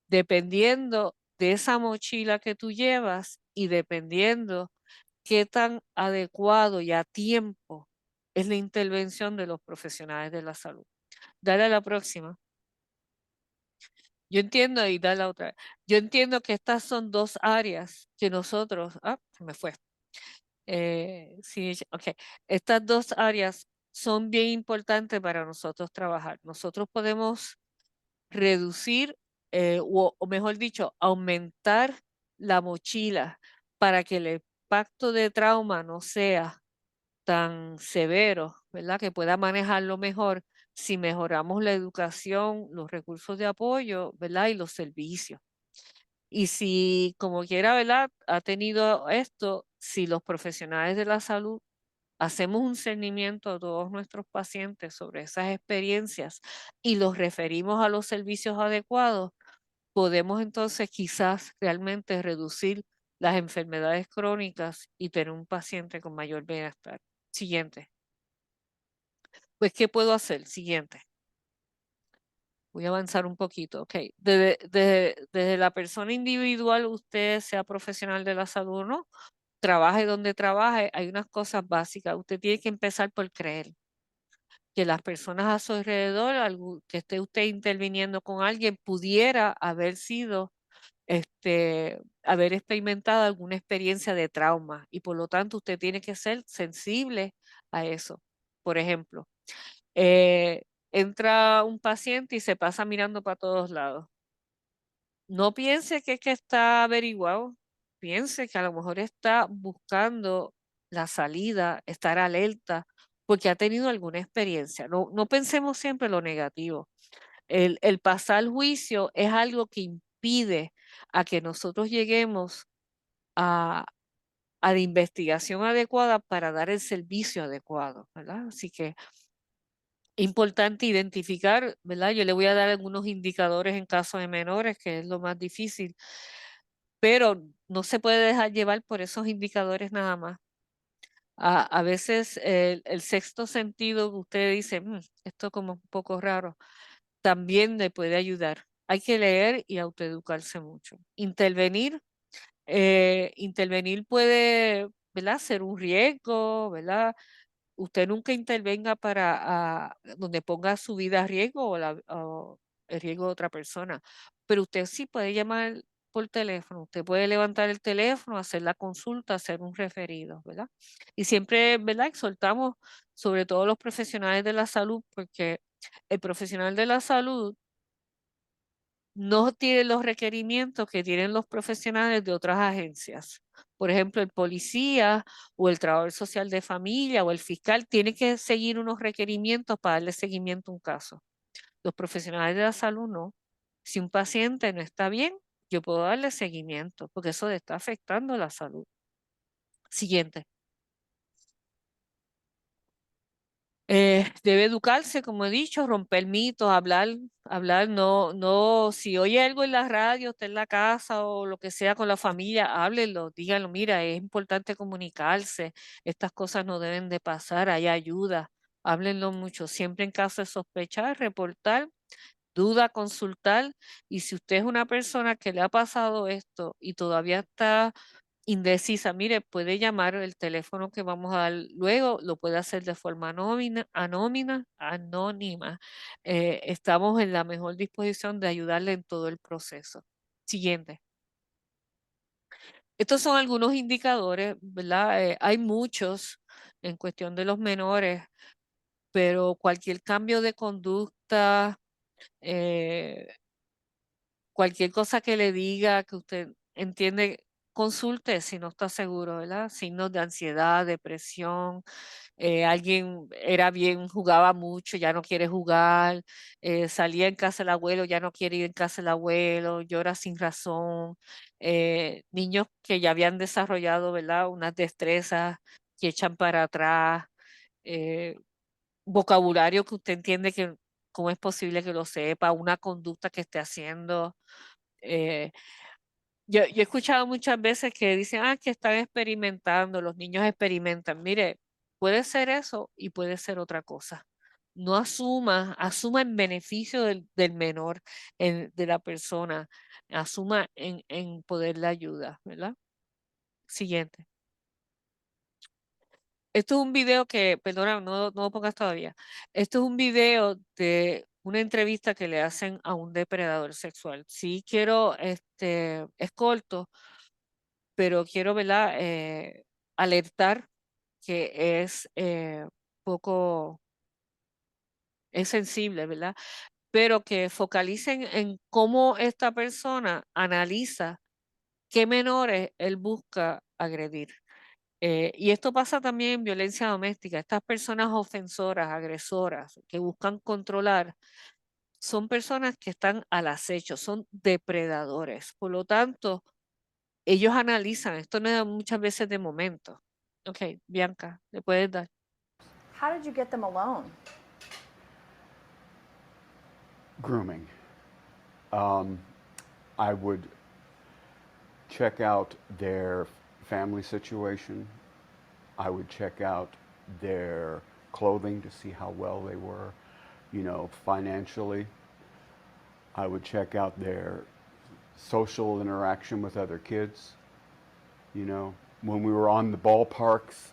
dependiendo de esa mochila que tú llevas y dependiendo qué tan adecuado y a tiempo es la intervención de los profesionales de la salud. Dale a la próxima. Yo entiendo y dale a otra. Yo entiendo que estas son dos áreas que nosotros, se me fue. Sí, ok. Estas dos áreas son bien importantes para nosotros trabajar. Nosotros podemos reducir, o mejor dicho, aumentar la mochila para que el impacto de trauma no sea tan severo, ¿verdad? Que pueda manejarlo mejor si mejoramos la educación, los recursos de apoyo, ¿verdad? Y los servicios. Y si, como quiera, ¿verdad? Ha tenido esto, si los profesionales de la salud hacemos un seguimiento a todos nuestros pacientes sobre esas experiencias y los referimos a los servicios adecuados, podemos entonces quizás realmente reducir las enfermedades crónicas y tener un paciente con mayor bienestar. Siguiente. Pues, ¿qué puedo hacer? Siguiente. Voy a avanzar un poquito. Ok. Desde la persona individual, usted sea profesional de la salud o no, trabaje donde trabaje, hay unas cosas básicas. Usted tiene que empezar por creer que las personas a su alrededor, que esté usted interviniendo con alguien, pudiera haber sido, haber experimentado alguna experiencia de trauma y por lo tanto usted tiene que ser sensible a eso. Por ejemplo, eh, entra un paciente y se pasa mirando para todos lados. No piense que es que está averiguado, piense que a lo mejor está buscando la salida, estar alerta, porque ha tenido alguna experiencia. No pensemos siempre lo negativo. El pasar juicio es algo que impide a que nosotros lleguemos a, a la investigación adecuada para dar el servicio adecuado, ¿verdad? Así que importante identificar, ¿verdad? Yo le voy a dar algunos indicadores en caso de menores, que es lo más difícil, pero no se puede dejar llevar por esos indicadores nada más. A veces el sexto sentido que usted dice, esto como un poco raro, también le puede ayudar. Hay que leer y autoeducarse mucho. Intervenir puede, ¿verdad? Ser un riesgo, ¿verdad? Usted nunca intervenga para donde ponga su vida a riesgo o el riesgo de otra persona, pero usted sí puede llamar por teléfono, usted puede levantar el teléfono, hacer la consulta, hacer un referido, ¿verdad? Y siempre, ¿verdad? Exhortamos sobre todo los profesionales de la salud, porque el profesional de la salud no tiene los requerimientos que tienen los profesionales de otras agencias. Por ejemplo, el policía o el trabajador social de familia o el fiscal tiene que seguir unos requerimientos para darle seguimiento a un caso. Los profesionales de la salud no. Si un paciente no está bien, yo puedo darle seguimiento porque eso le está afectando la salud. Siguiente. Debe educarse, como he dicho, romper mitos, hablar, no, si oye algo en la radio, está en la casa o lo que sea con la familia, háblenlo, díganlo, mira, es importante comunicarse, estas cosas no deben de pasar, hay ayuda, háblenlo mucho, siempre en caso de sospechar, reportar, duda, consultar, y si usted es una persona que le ha pasado esto y todavía está indecisa, mire, puede llamar el teléfono que vamos a dar luego, lo puede hacer de forma anónima. Estamos en la mejor disposición de ayudarle en todo el proceso. Siguiente. Estos son algunos indicadores, ¿verdad? Hay muchos en cuestión de los menores, pero cualquier cambio de conducta, eh, cualquier cosa que le diga que usted entiende, consulte si no está seguro, ¿verdad? Signos de ansiedad, depresión, alguien era bien, jugaba mucho, ya no quiere jugar, salía en casa del abuelo, ya no quiere ir en casa del abuelo, llora sin razón, niños que ya habían desarrollado, ¿verdad? Unas destrezas que echan para atrás, eh, vocabulario que usted entiende que cómo es posible que lo sepa, una conducta que esté haciendo. eh, yo he escuchado muchas veces que dicen, que están experimentando, los niños experimentan. Mire, puede ser eso y puede ser otra cosa. No asuma en beneficio del menor, de la persona, asuma en poderle ayudar, ¿verdad? Siguiente. Esto es un video que, perdona, no lo pongas todavía. Esto es un video de una entrevista que le hacen a un depredador sexual. Sí quiero, es corto, pero quiero, ¿verdad? Alertar que es poco, es sensible, ¿verdad? Pero que focalicen en cómo esta persona analiza qué menores él busca agredir. Y esto pasa también en violencia doméstica. Estas personas ofensoras, agresoras, que buscan controlar, son personas que están al acecho, son depredadores. Por lo tanto, ellos analizan, esto no es muchas veces de momento. Ok, Bianca, le puedes dar. How did you get them alone? Grooming. I would check out their family situation. I would check out their clothing to see how well they were, financially. I would check out their social interaction with other kids. When we were on the ballparks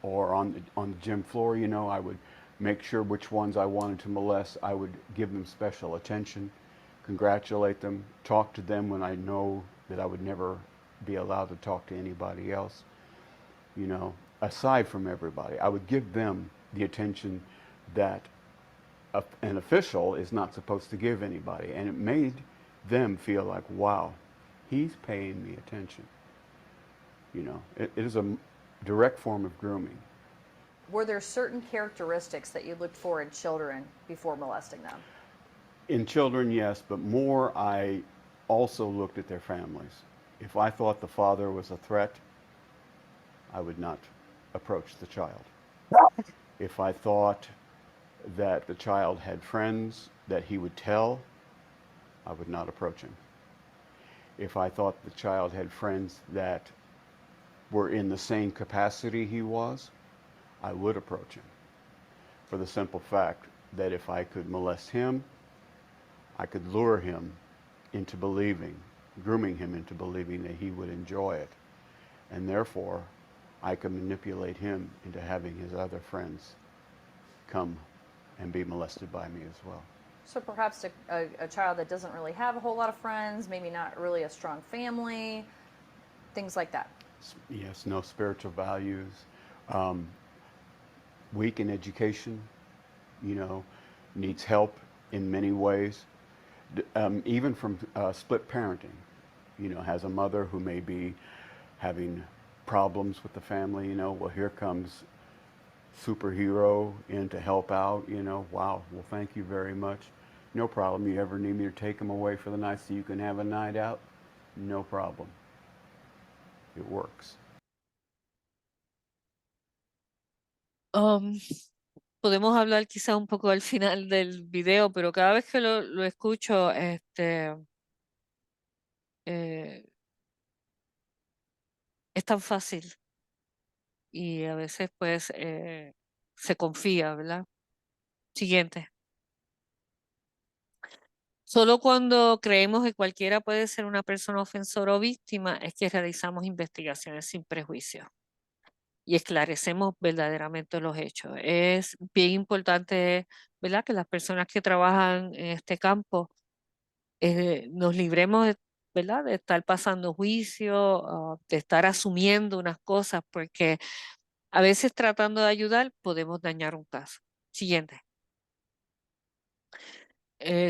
or on the gym floor, I would make sure which ones I wanted to molest. I would give them special attention, congratulate them, talk to them when I know that I would never be allowed to talk to anybody else. Aside from everybody, I would give them the attention that an official is not supposed to give anybody. And it made them feel like, wow, he's paying me attention. It is a direct form of grooming. Were there certain characteristics that you looked for in children before molesting them? In children, yes, but more I also looked at their families. If I thought the father was a threat, I would not approach the child. If I thought that the child had friends that he would tell, I would not approach him. If I thought the child had friends that were in the same capacity he was, I would approach him. For the simple fact that if I could molest him, I could lure him into believing, grooming him into believing that he would enjoy it. And therefore, I could manipulate him into having his other friends come and be molested by me as well. So perhaps a child that doesn't really have a whole lot of friends, maybe not really a strong family, things like that. Yes, no spiritual values, weak in education, needs help in many ways, even from split parenting, has a mother who may be having problems with the family, you know, well, here comes superhero in to help out, you know, wow, well, thank you very much. No problem. You ever need me to take them away for the night so you can have a night out? No problem. It works. Podemos hablar quizás un poco al final del video, pero cada vez que lo escucho, eh, es tan fácil y a veces pues se confía, ¿verdad? Siguiente. Solo cuando creemos que cualquiera puede ser una persona ofensora o víctima es que realizamos investigaciones sin prejuicio y esclarecemos verdaderamente los hechos. Es bien importante, ¿verdad?, que las personas que trabajan en este campo nos libremos de, ¿verdad?, de estar pasando juicio, de estar asumiendo unas cosas, porque a veces tratando de ayudar podemos dañar un caso. Siguiente.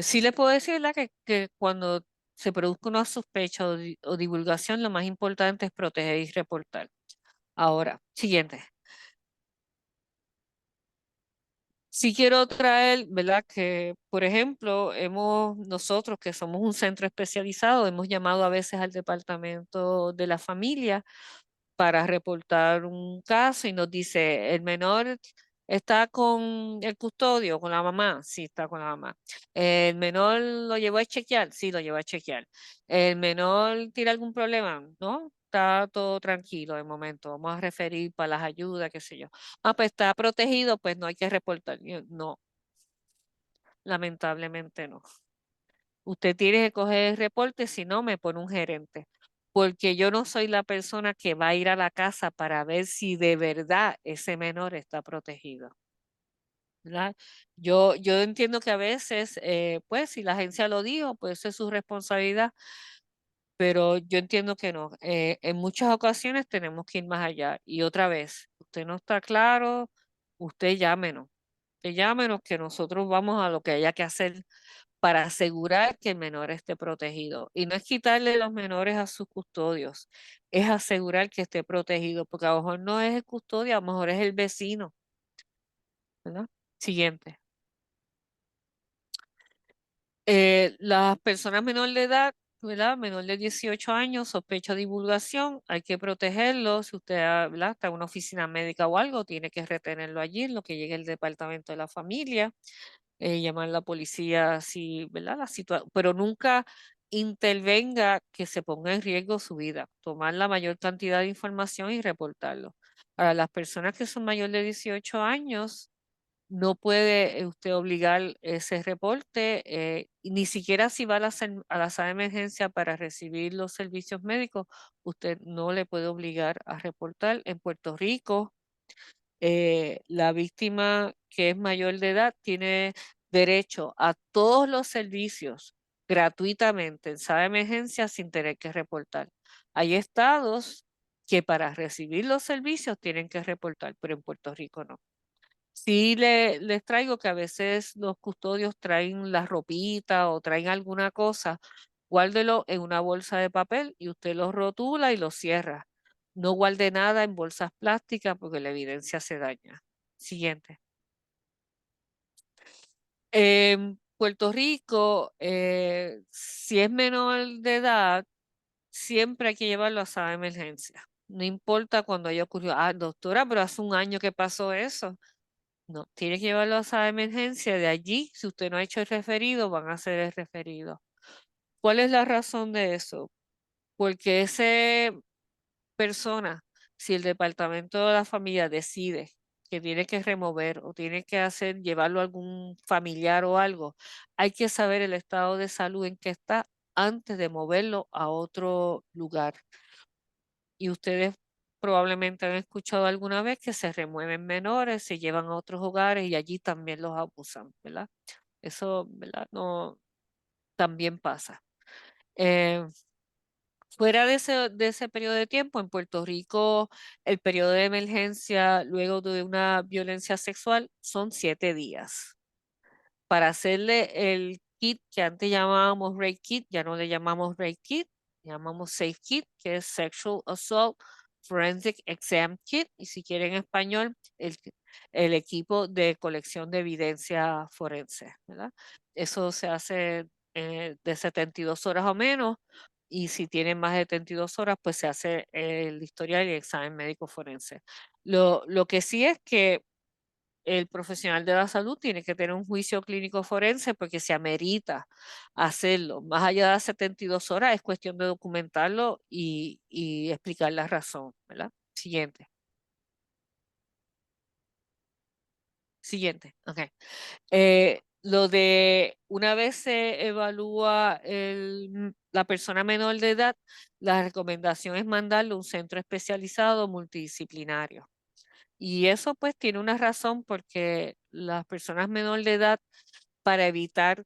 Sí le puedo decir, ¿verdad?, que cuando se produzca una sospecha o divulgación, lo más importante es proteger y reportar. Ahora, siguiente. Sí quiero traer, ¿verdad?, que, por ejemplo, nosotros que somos un centro especializado, hemos llamado a veces al departamento de la familia para reportar un caso y nos dice, el menor está con el custodio, con la mamá, sí, está con la mamá. El menor lo llevó a chequear, sí, lo llevó a chequear. El menor tiene algún problema, ¿no? Está todo tranquilo de momento, vamos a referir para las ayudas, qué sé yo. Ah, pues está protegido, pues no hay que reportar. No, lamentablemente no. Usted tiene que coger el reporte, si no, me pone un gerente. Porque yo no soy la persona que va a ir a la casa para ver si de verdad ese menor está protegido. ¿Verdad? Yo entiendo que a veces, pues, si la agencia lo dijo, pues eso es su responsabilidad, pero yo entiendo que no. En muchas ocasiones tenemos que ir más allá. Y otra vez, usted no está claro, usted llámenos. Usted llámenos que nosotros vamos a lo que haya que hacer para asegurar que el menor esté protegido. Y no es quitarle los menores a sus custodios, es asegurar que esté protegido, porque a lo mejor no es el custodio, a lo mejor es el vecino, ¿verdad? Siguiente. Las personas menor de edad, ¿verdad? Menor de 18 años, sospecha de divulgación, hay que protegerlo. Si usted, ¿verdad?, está en una oficina médica o algo, tiene que retenerlo allí en lo que llegue el departamento de la familia. Llamar a la policía si, ¿verdad? Pero nunca intervenga que se ponga en riesgo su vida. Tomar la mayor cantidad de información y reportarlo. Para las personas que son mayores de 18 años, no puede usted obligar ese reporte, y ni siquiera si va a a la sala de emergencia para recibir los servicios médicos, usted no le puede obligar a reportar. En Puerto Rico, la víctima que es mayor de edad tiene derecho a todos los servicios gratuitamente en sala de emergencia sin tener que reportar. Hay estados que para recibir los servicios tienen que reportar, pero en Puerto Rico no. Sí les traigo que a veces los custodios traen la ropita o traen alguna cosa, guárdelo en una bolsa de papel y usted lo rotula y lo cierra. No guarde nada en bolsas plásticas porque la evidencia se daña. Siguiente. En Puerto Rico, si es menor de edad, siempre hay que llevarlo a sala de emergencia. No importa cuando haya ocurrido, doctora, pero hace un año que pasó eso. No, tiene que llevarlo a sala de emergencia. De allí, si usted no ha hecho el referido, van a hacer el referido. ¿Cuál es la razón de eso? Porque esa persona, si el departamento de la familia decide que tiene que remover o tiene que llevarlo a algún familiar o algo, hay que saber el estado de salud en que está antes de moverlo a otro lugar. Y ustedes probablemente han escuchado alguna vez que se remueven menores, se llevan a otros hogares y allí también los abusan, ¿verdad? Eso, ¿verdad? No, también pasa. Eh, Fuera de ese periodo de tiempo, en Puerto Rico, el periodo de emergencia luego de una violencia sexual son 7 días. Para hacerle el kit que antes llamábamos rape kit, ya no le llamamos rape kit, llamamos Safe Kit, que es Sexual Assault Forensic Exam Kit, y si quieren en español, el equipo de colección de evidencia forense, ¿verdad? Eso se hace de 72 horas o menos, y si tienen más de 72 horas, pues se hace el historial y el examen médico forense. Lo que sí es que el profesional de la salud tiene que tener un juicio clínico forense porque se amerita hacerlo. Más allá de las 72 horas, es cuestión de documentarlo y explicar la razón, ¿verdad? Siguiente. Siguiente, ok. Lo de una vez se evalúa la persona menor de edad, la recomendación es mandarle a un centro especializado multidisciplinario. Y eso pues tiene una razón porque las personas menor de edad, para evitar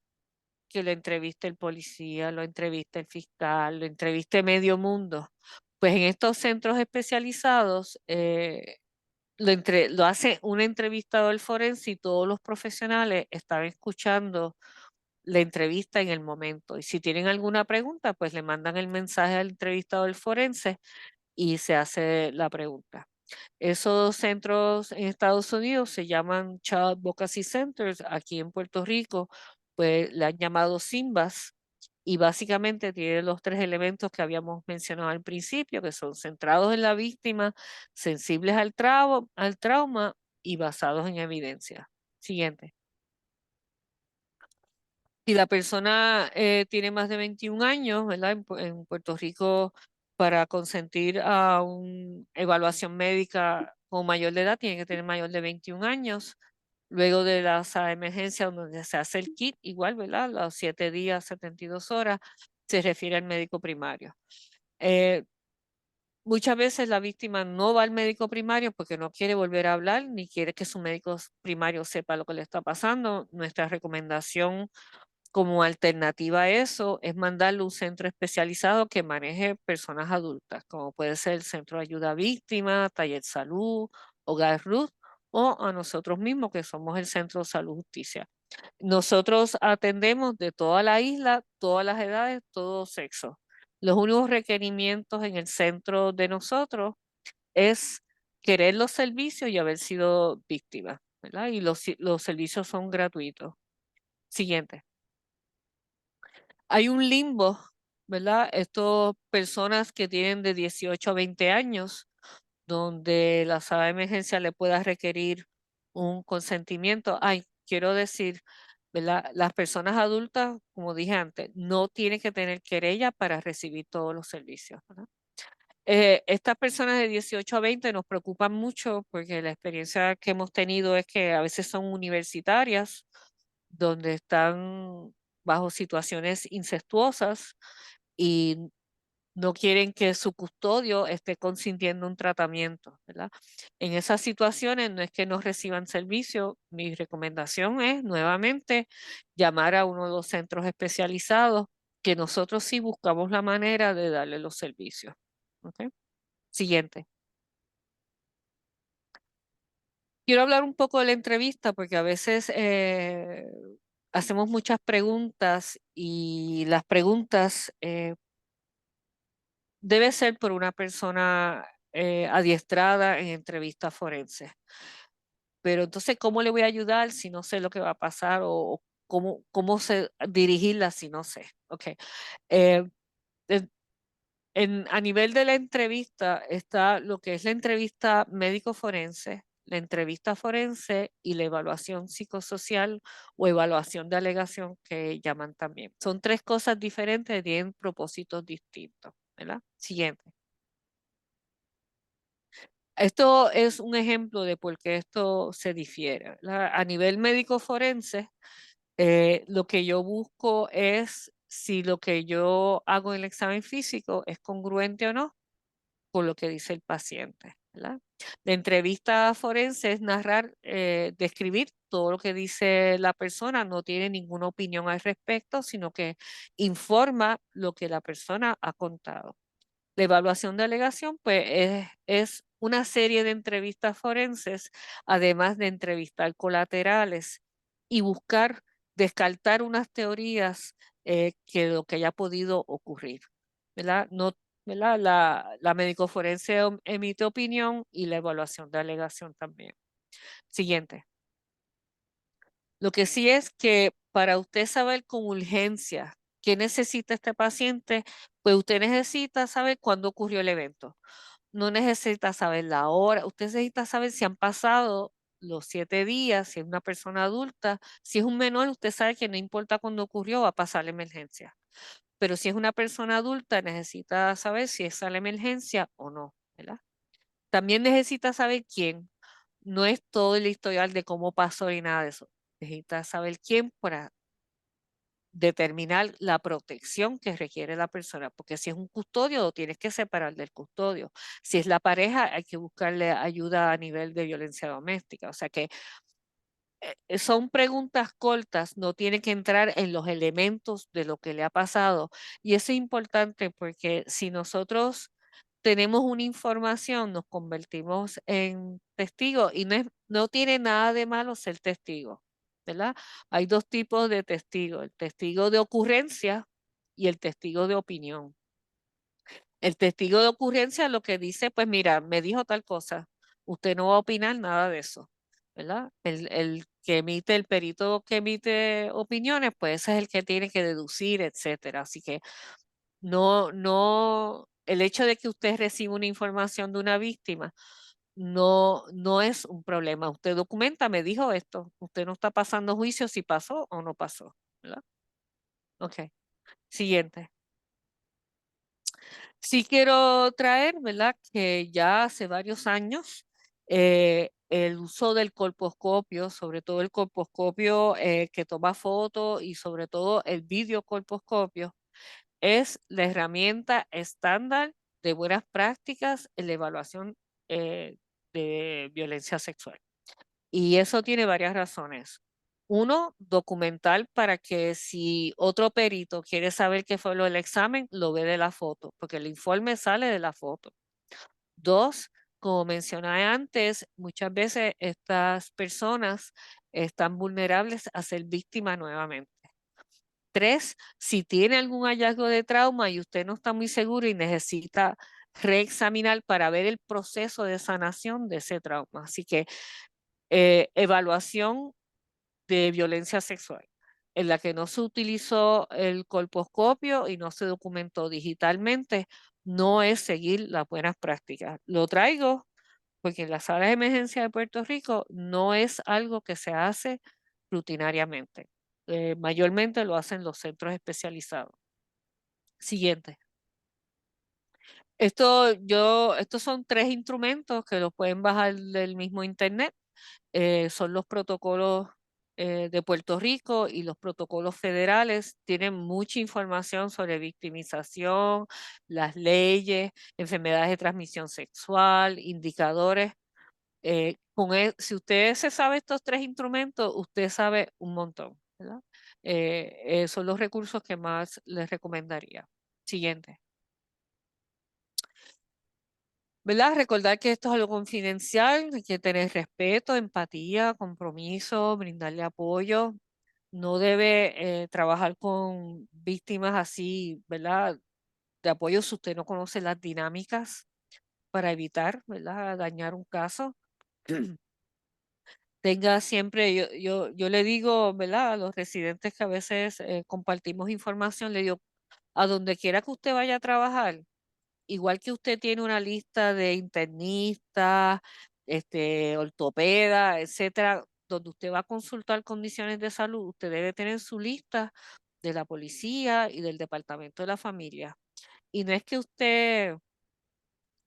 que lo entreviste el policía, lo entreviste el fiscal, lo entreviste medio mundo, pues en estos centros especializados lo hace un entrevistador forense y todos los profesionales están escuchando la entrevista en el momento. Y si tienen alguna pregunta, pues le mandan el mensaje al entrevistador forense y se hace la pregunta. Esos centros en Estados Unidos se llaman Child Advocacy Centers. Aquí en Puerto Rico, pues le han llamado SIMBAS y básicamente tiene los tres elementos que habíamos mencionado al principio, que son centrados en la víctima, sensibles al trauma y basados en evidencia. Siguiente. Si la persona tiene más de 21 años, ¿verdad? En Puerto Rico, para consentir a una evaluación médica como mayor de edad, tiene que tener mayor de 21 años. Luego de la sala de emergencia, donde se hace el kit, igual, ¿verdad? Los 7 días, 72 horas, se refiere al médico primario. Eh, Muchas veces la víctima no va al médico primario porque no quiere volver a hablar ni quiere que su médico primario sepa lo que le está pasando. Nuestra recomendación como alternativa a eso es mandarle a un centro especializado que maneje personas adultas, como puede ser el Centro de Ayuda a Víctimas, Taller Salud, Hogar Ruth, o a nosotros mismos que somos el Centro de Salud Justicia. Nosotros atendemos de toda la isla, todas las edades, todo sexo. Los únicos requerimientos en el centro de nosotros es querer los servicios y haber sido víctima, ¿verdad? Y los servicios son gratuitos. Siguiente. Hay un limbo, ¿verdad? Estas personas que tienen de 18 a 20 años, donde la sala de emergencia le pueda requerir un consentimiento. Ay, quiero decir, ¿verdad? Las personas adultas, como dije antes, no tienen que tener querella para recibir todos los servicios, ¿verdad? Estas personas de 18 a 20 nos preocupan mucho porque la experiencia que hemos tenido es que a veces son universitarias, donde están bajo situaciones incestuosas y no quieren que su custodio esté consintiendo un tratamiento, ¿verdad? En esas situaciones no es que no reciban servicio. Mi recomendación es nuevamente llamar a uno de los centros especializados que nosotros sí buscamos la manera de darle los servicios. ¿Ok? Siguiente. Quiero hablar un poco de la entrevista porque a veces hacemos muchas preguntas y las preguntas debe ser por una persona adiestrada en entrevistas forenses. Pero entonces, ¿cómo le voy a ayudar si no sé lo que va a pasar o cómo dirigirla si no sé? Ok. Eh, a nivel de la entrevista está lo que es la entrevista médico-forense, la entrevista forense y la evaluación psicosocial o evaluación de alegación que llaman también. Son tres cosas diferentes, tienen propósitos distintos, ¿verdad? Siguiente. Esto es un ejemplo de por qué esto se difiere, ¿verdad? A nivel médico forense, lo que yo busco es si lo que yo hago en el examen físico es congruente o no con lo que dice el paciente, ¿verdad? La entrevista forense es narrar, describir todo lo que dice la persona, no tiene ninguna opinión al respecto, sino que informa lo que la persona ha contado. La evaluación de alegación, pues, es una serie de entrevistas forenses, además de entrevistar colaterales y buscar descartar unas teorías que lo que haya podido ocurrir. ¿verdad? No, ¿verdad? La médico forense emite opinión y la evaluación de alegación también. Siguiente. Lo que sí es que para usted saber con urgencia qué necesita este paciente, pues usted necesita saber cuándo ocurrió el evento. No necesita saber la hora, usted necesita saber si han pasado los 7 días, si es una persona adulta, si es un menor, usted sabe que no importa cuándo ocurrió, va a pasar la emergencia. Pero si es una persona adulta, necesita saber si es la emergencia o no, ¿verdad? También necesita saber quién. No es todo el historial de cómo pasó y nada de eso. Necesita saber quién para determinar la protección que requiere la persona, porque si es un custodio, lo tienes que separar del custodio. Si es la pareja, hay que buscarle ayuda a nivel de violencia doméstica. O sea que son preguntas cortas, no tiene que entrar en los elementos de lo que le ha pasado. Y eso es importante porque si nosotros tenemos una información, nos convertimos en testigos y no tiene nada de malo ser testigo, ¿verdad? Hay dos tipos de testigos, el testigo de ocurrencia y el testigo de opinión. El testigo de ocurrencia lo que dice, pues mira, me dijo tal cosa, usted no va a opinar nada de eso, ¿verdad? El que emite, el perito que emite opiniones, pues ese es el que tiene que deducir, etcétera. Así que el hecho de que usted reciba una información de una víctima no es un problema. Usted documenta, me dijo esto, usted no está pasando juicio si pasó o no pasó, ¿verdad? Ok, siguiente. Sí quiero traer, ¿verdad? Que ya hace varios años el uso del colposcopio, sobre todo el colposcopio que toma fotos y sobre todo el videocolposcopio, es la herramienta estándar de buenas prácticas en la evaluación de violencia sexual. Y eso tiene varias razones. Uno, documental para que si otro perito quiere saber qué fue lo del examen, lo ve de la foto, porque el informe sale de la foto. Dos, como mencioné antes, muchas veces estas personas están vulnerables a ser víctimas nuevamente. Tres, si tiene algún hallazgo de trauma y usted no está muy seguro y necesita reexaminar para ver el proceso de sanación de ese trauma. Así que evaluación de violencia sexual, en la que no se utilizó el colposcopio y no se documentó digitalmente, no es seguir las buenas prácticas. Lo traigo porque en las salas de emergencia de Puerto Rico no es algo que se hace rutinariamente. Mayormente lo hacen los centros especializados. Siguiente. Estos son 3 instrumentos que los pueden bajar del mismo internet. Son los protocolos de Puerto Rico y los protocolos federales. Tienen mucha información sobre victimización, las leyes, enfermedades de transmisión sexual, indicadores. Si usted se sabe estos 3 instrumentos, usted sabe un montón, ¿verdad? Son los recursos que más les recomendaría. Siguiente. ¿Verdad? Recordar que esto es algo confidencial, hay que tener respeto, empatía, compromiso, brindarle apoyo. No debe trabajar con víctimas así, ¿verdad? De apoyo si usted no conoce las dinámicas para evitar, ¿verdad? Dañar un caso. Tenga siempre, yo le digo, ¿verdad? A los residentes que a veces compartimos información, le digo, a donde quiera que usted vaya a trabajar, igual que usted tiene una lista de internistas, ortopedas, etcétera, donde usted va a consultar condiciones de salud, usted debe tener su lista de la policía y del departamento de la familia. Y no es que usted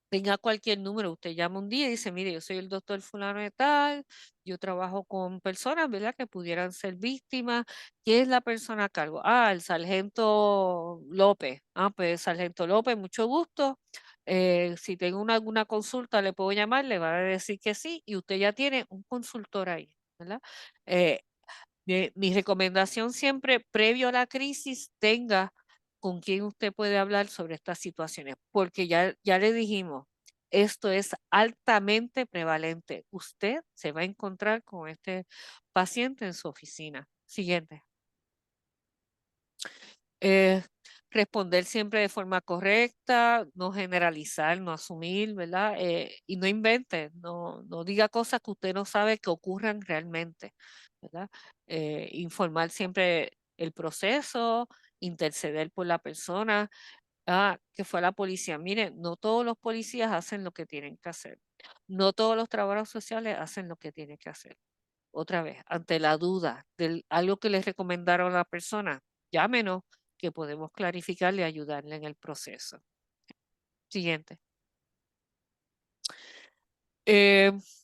tenga cualquier número, usted llama un día y dice, mire, yo soy el doctor fulano de tal, yo trabajo con personas, ¿verdad?, que pudieran ser víctimas. ¿Quién es la persona a cargo? Ah, el sargento López. Ah, pues sargento López, mucho gusto. Si tengo alguna consulta, le puedo llamar, le va a decir que sí, y usted ya tiene un consultor ahí, ¿verdad? Eh, mi recomendación siempre, previo a la crisis, tenga con quién usted puede hablar sobre estas situaciones, porque ya le dijimos, esto es altamente prevalente. Usted se va a encontrar con este paciente en su oficina. Siguiente. Eh, responder siempre de forma correcta, no generalizar, no asumir, ¿verdad? Y no invente, no diga cosas que usted no sabe que ocurran realmente, ¿verdad? Informar siempre el proceso, interceder por la persona, que fue a la policía. Miren, no todos los policías hacen lo que tienen que hacer. No todos los trabajadores sociales hacen lo que tienen que hacer. Otra vez, ante la duda de algo que les recomendaron a la persona, llámenos que podemos clarificarle y ayudarle en el proceso. Siguiente.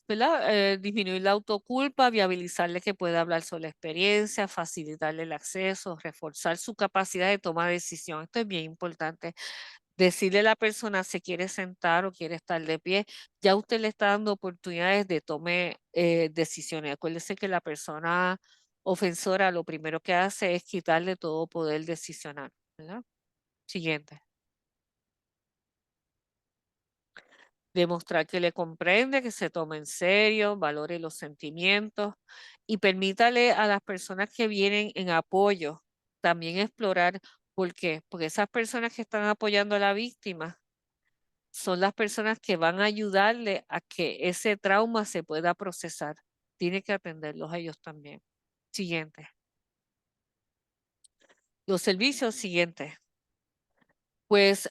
¿Verdad? Disminuir la autoculpa, viabilizarle que pueda hablar sobre la experiencia, facilitarle el acceso, reforzar su capacidad de tomar decisión. Esto es bien importante. Decirle a la persona si quiere sentar o quiere estar de pie, ya usted le está dando oportunidades de tome decisiones. Acuérdese que la persona ofensora lo primero que hace es quitarle todo poder decisional, ¿verdad? Siguiente. Demostrar que le comprende, que se toma en serio, valore los sentimientos y permítale a las personas que vienen en apoyo también explorar por qué. Porque esas personas que están apoyando a la víctima son las personas que van a ayudarle a que ese trauma se pueda procesar. Tiene que atenderlos a ellos también. Siguiente. Los servicios siguientes. Pues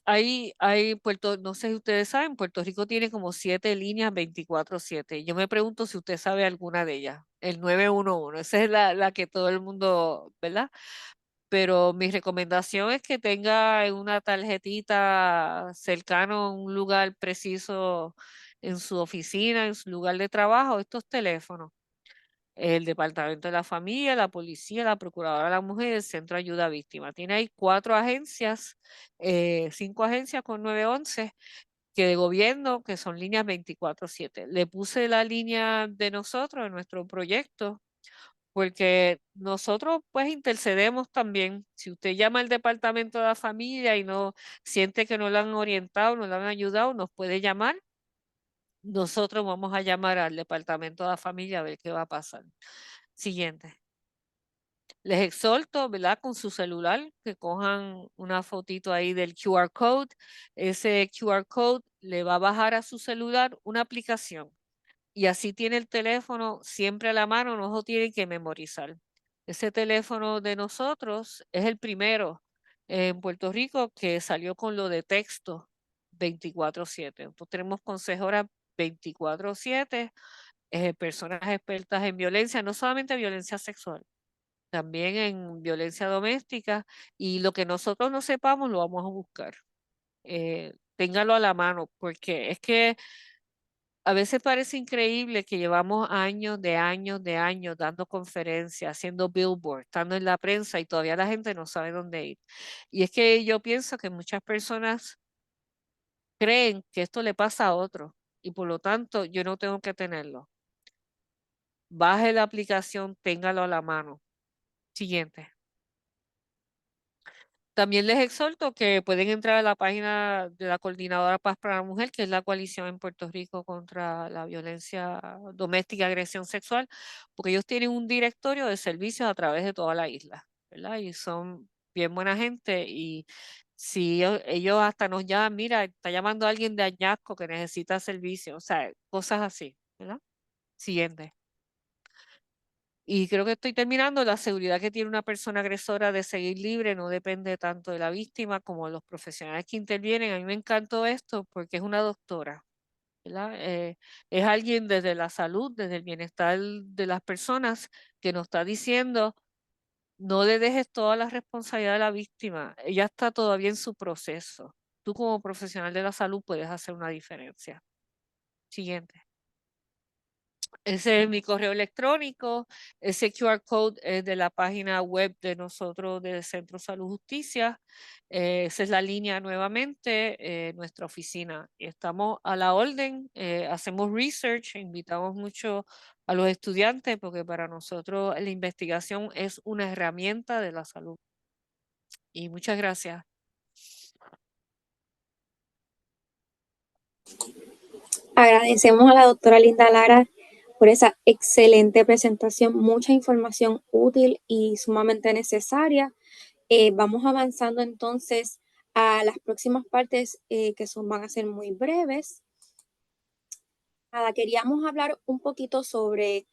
no sé si ustedes saben, Puerto Rico tiene como 7 líneas 24/7. Yo me pregunto si usted sabe alguna de ellas. El 911, esa es la que todo el mundo, ¿verdad? Pero mi recomendación es que tenga en una tarjetita cercano, un lugar preciso en su oficina, en su lugar de trabajo, estos teléfonos. El Departamento de la Familia, la Policía, la Procuradora de la Mujer, el Centro de Ayuda a Víctimas. Tiene ahí 4 agencias, 5 agencias con 911 que de gobierno, que son líneas 24/7. Le puse la línea de nosotros en nuestro proyecto porque nosotros pues intercedemos también. Si usted llama al Departamento de la Familia y no siente que no lo han orientado, no lo han ayudado, nos puede llamar. Nosotros vamos a llamar al Departamento de la Familia a ver qué va a pasar. Siguiente. Les exhorto, ¿verdad? Con su celular, que cojan una fotito ahí del QR code. Ese QR code le va a bajar a su celular una aplicación y así tiene el teléfono siempre a la mano, no lo tiene que memorizar. Ese teléfono de nosotros es el primero en Puerto Rico que salió con lo de texto 24/7. Nosotros tenemos consejeras 24/7, personas expertas en violencia, no solamente violencia sexual, también en violencia doméstica, y lo que nosotros no sepamos lo vamos a buscar. Téngalo a la mano, porque es que a veces parece increíble que llevamos años de años dando conferencias, haciendo billboards, estando en la prensa y todavía la gente no sabe dónde ir. Y es que yo pienso que muchas personas creen que esto le pasa a otros y por lo tanto yo no tengo que tenerlo. Baje la aplicación, téngalo a la mano. Siguiente. También les exhorto que pueden entrar a la página de la Coordinadora Paz para la Mujer, que es la coalición en Puerto Rico contra la violencia doméstica y agresión sexual, porque ellos tienen un directorio de servicios a través de toda la isla, ¿verdad? Y son bien buena gente y si ellos hasta nos llaman, mira, está llamando a alguien de Añasco que necesita servicio, o sea, cosas así, ¿verdad? Siguiente. Y creo que estoy terminando. La seguridad que tiene una persona agresora de seguir libre no depende tanto de la víctima como de los profesionales que intervienen. A mí me encantó esto porque es una doctora, ¿verdad? Es alguien desde la salud, desde el bienestar de las personas que nos está diciendo, no le dejes toda la responsabilidad a la víctima. Ella está todavía en su proceso. Tú como profesional de la salud puedes hacer una diferencia. Siguiente. Ese es mi correo electrónico. Ese QR code es de la página web de nosotros de Centro Salud Justicia. Esa es la línea nuevamente, nuestra oficina. Estamos a la orden, hacemos research, invitamos mucho a los estudiantes porque para nosotros la investigación es una herramienta de la salud. Y muchas gracias. Agradecemos a la doctora Linda Lara por esa excelente presentación, mucha información útil y sumamente necesaria. Vamos avanzando entonces a las próximas partes van a ser muy breves. Nada, queríamos hablar un poquito sobre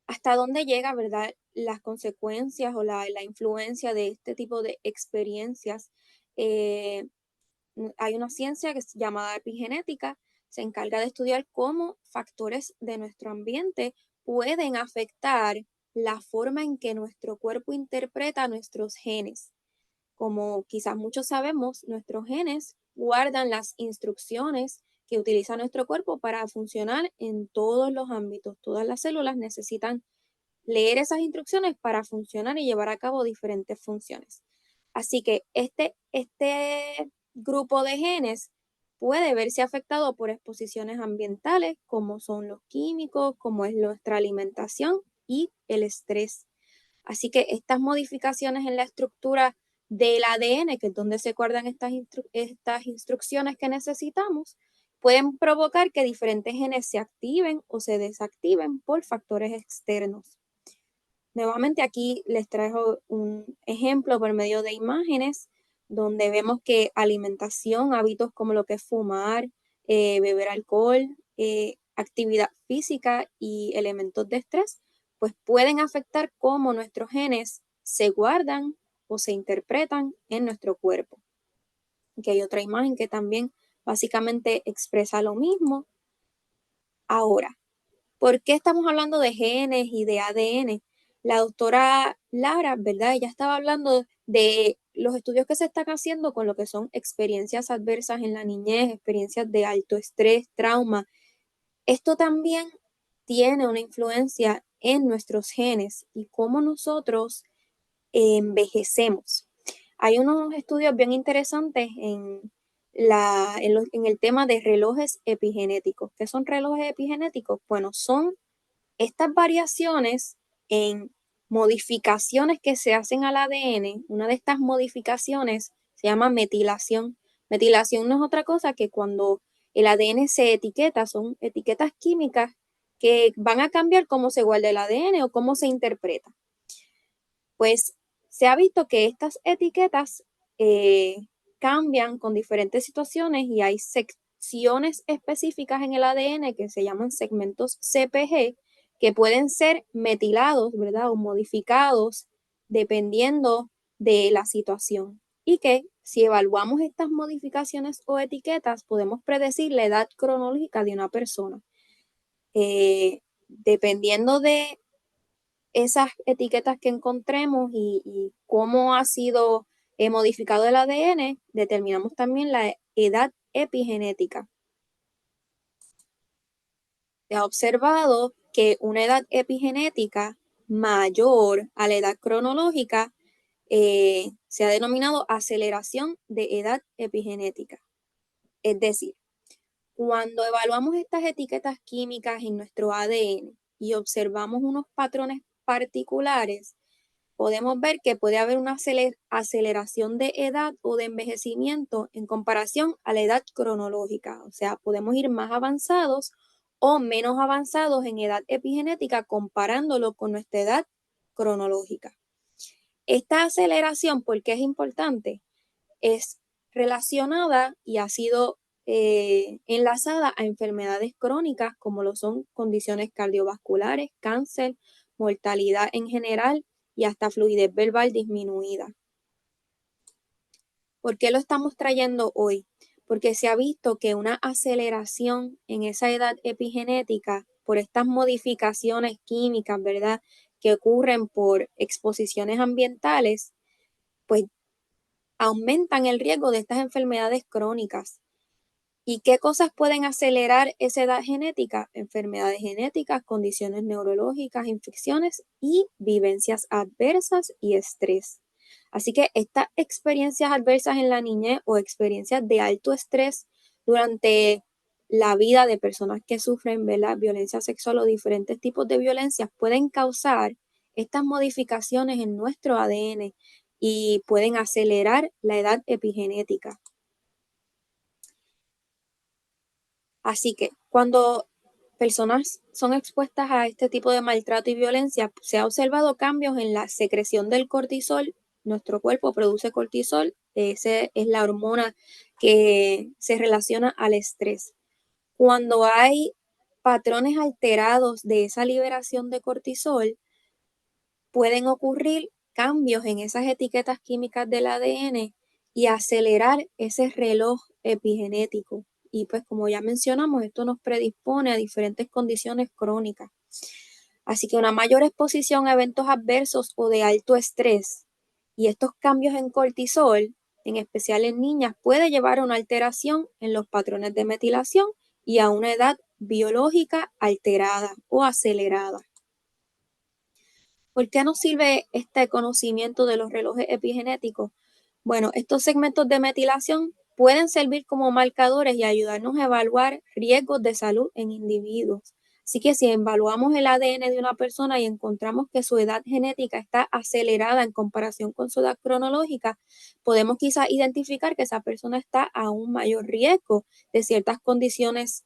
hasta dónde llega, ¿verdad? Las consecuencias o la influencia de este tipo de experiencias. Eh, Hay una ciencia que llamada epigenética, se encarga de estudiar cómo factores de nuestro ambiente pueden afectar la forma en que nuestro cuerpo interpreta nuestros genes. Como quizás muchos sabemos, nuestros genes guardan las instrucciones que utiliza nuestro cuerpo para funcionar en todos los ámbitos. Todas las células necesitan leer esas instrucciones para funcionar y llevar a cabo diferentes funciones. Así que este grupo de genes puede verse afectado por exposiciones ambientales, como son los químicos, como es nuestra alimentación y el estrés. Así que estas modificaciones en la estructura del ADN, que es donde se guardan estas instrucciones que necesitamos, pueden provocar que diferentes genes se activen o se desactiven por factores externos. Nuevamente aquí les traigo un ejemplo por medio de imágenes donde vemos que alimentación, hábitos como lo que es fumar, beber alcohol, actividad física y elementos de estrés, pues pueden afectar cómo nuestros genes se guardan o se interpretan en nuestro cuerpo. Aquí hay otra imagen que también básicamente expresa lo mismo. Ahora, ¿por qué estamos hablando de genes y de ADN? La doctora Lara, ¿verdad? Ella estaba hablando de los estudios que se están haciendo con lo que son experiencias adversas en la niñez, experiencias de alto estrés, trauma. Esto también tiene una influencia en nuestros genes y cómo nosotros envejecemos. Hay unos estudios bien interesantes en el tema de relojes epigenéticos. ¿Qué son relojes epigenéticos? Bueno, son estas variaciones en modificaciones que se hacen al ADN. Una de estas modificaciones se llama metilación. Metilación no es otra cosa que cuando el ADN se etiqueta, son etiquetas químicas que van a cambiar cómo se guarda el ADN o cómo se interpreta. Pues se ha visto que estas etiquetas cambian con diferentes situaciones y hay secciones específicas en el ADN que se llaman segmentos CPG que pueden ser metilados, ¿verdad? O modificados dependiendo de la situación. Y que si evaluamos estas modificaciones o etiquetas, podemos predecir la edad cronológica de una persona. Dependiendo de esas etiquetas que encontremos y cómo ha sido modificado el ADN, determinamos también la edad epigenética. Se ha observado que una edad epigenética mayor a la edad cronológica se ha denominado aceleración de edad epigenética. Es decir, cuando evaluamos estas etiquetas químicas en nuestro ADN y observamos unos patrones particulares, podemos ver que puede haber una aceleración de edad o de envejecimiento en comparación a la edad cronológica. O sea, podemos ir más avanzados o menos avanzados en edad epigenética comparándolo con nuestra edad cronológica. Esta aceleración, ¿por qué es importante? Es relacionada y ha sido enlazada a enfermedades crónicas como lo son condiciones cardiovasculares, cáncer, mortalidad en general y hasta fluidez verbal disminuida. ¿Por qué lo estamos trayendo hoy? Porque se ha visto que una aceleración en esa edad epigenética por estas modificaciones químicas, ¿verdad?, que ocurren por exposiciones ambientales, pues aumentan el riesgo de estas enfermedades crónicas. ¿Y qué cosas pueden acelerar esa edad genética? Enfermedades genéticas, condiciones neurológicas, infecciones y vivencias adversas y estrés. Así que estas experiencias adversas en la niñez o experiencias de alto estrés durante la vida de personas que sufren, ¿verdad?, violencia sexual o diferentes tipos de violencias pueden causar estas modificaciones en nuestro ADN y pueden acelerar la edad epigenética. Así que cuando personas son expuestas a este tipo de maltrato y violencia, se ha observado cambios en la secreción del cortisol. Nuestro cuerpo produce cortisol, esa es la hormona que se relaciona al estrés. Cuando hay patrones alterados de esa liberación de cortisol, pueden ocurrir cambios en esas etiquetas químicas del ADN y acelerar ese reloj epigenético. Y pues como ya mencionamos, esto nos predispone a diferentes condiciones crónicas. Así que una mayor exposición a eventos adversos o de alto estrés y estos cambios en cortisol, en especial en niñas, puede llevar a una alteración en los patrones de metilación y a una edad biológica alterada o acelerada. ¿Por qué nos sirve este conocimiento de los relojes epigenéticos? Bueno, estos segmentos de metilación pueden servir como marcadores y ayudarnos a evaluar riesgos de salud en individuos. Así que si evaluamos el ADN de una persona y encontramos que su edad genética está acelerada en comparación con su edad cronológica, podemos quizás identificar que esa persona está a un mayor riesgo de ciertas condiciones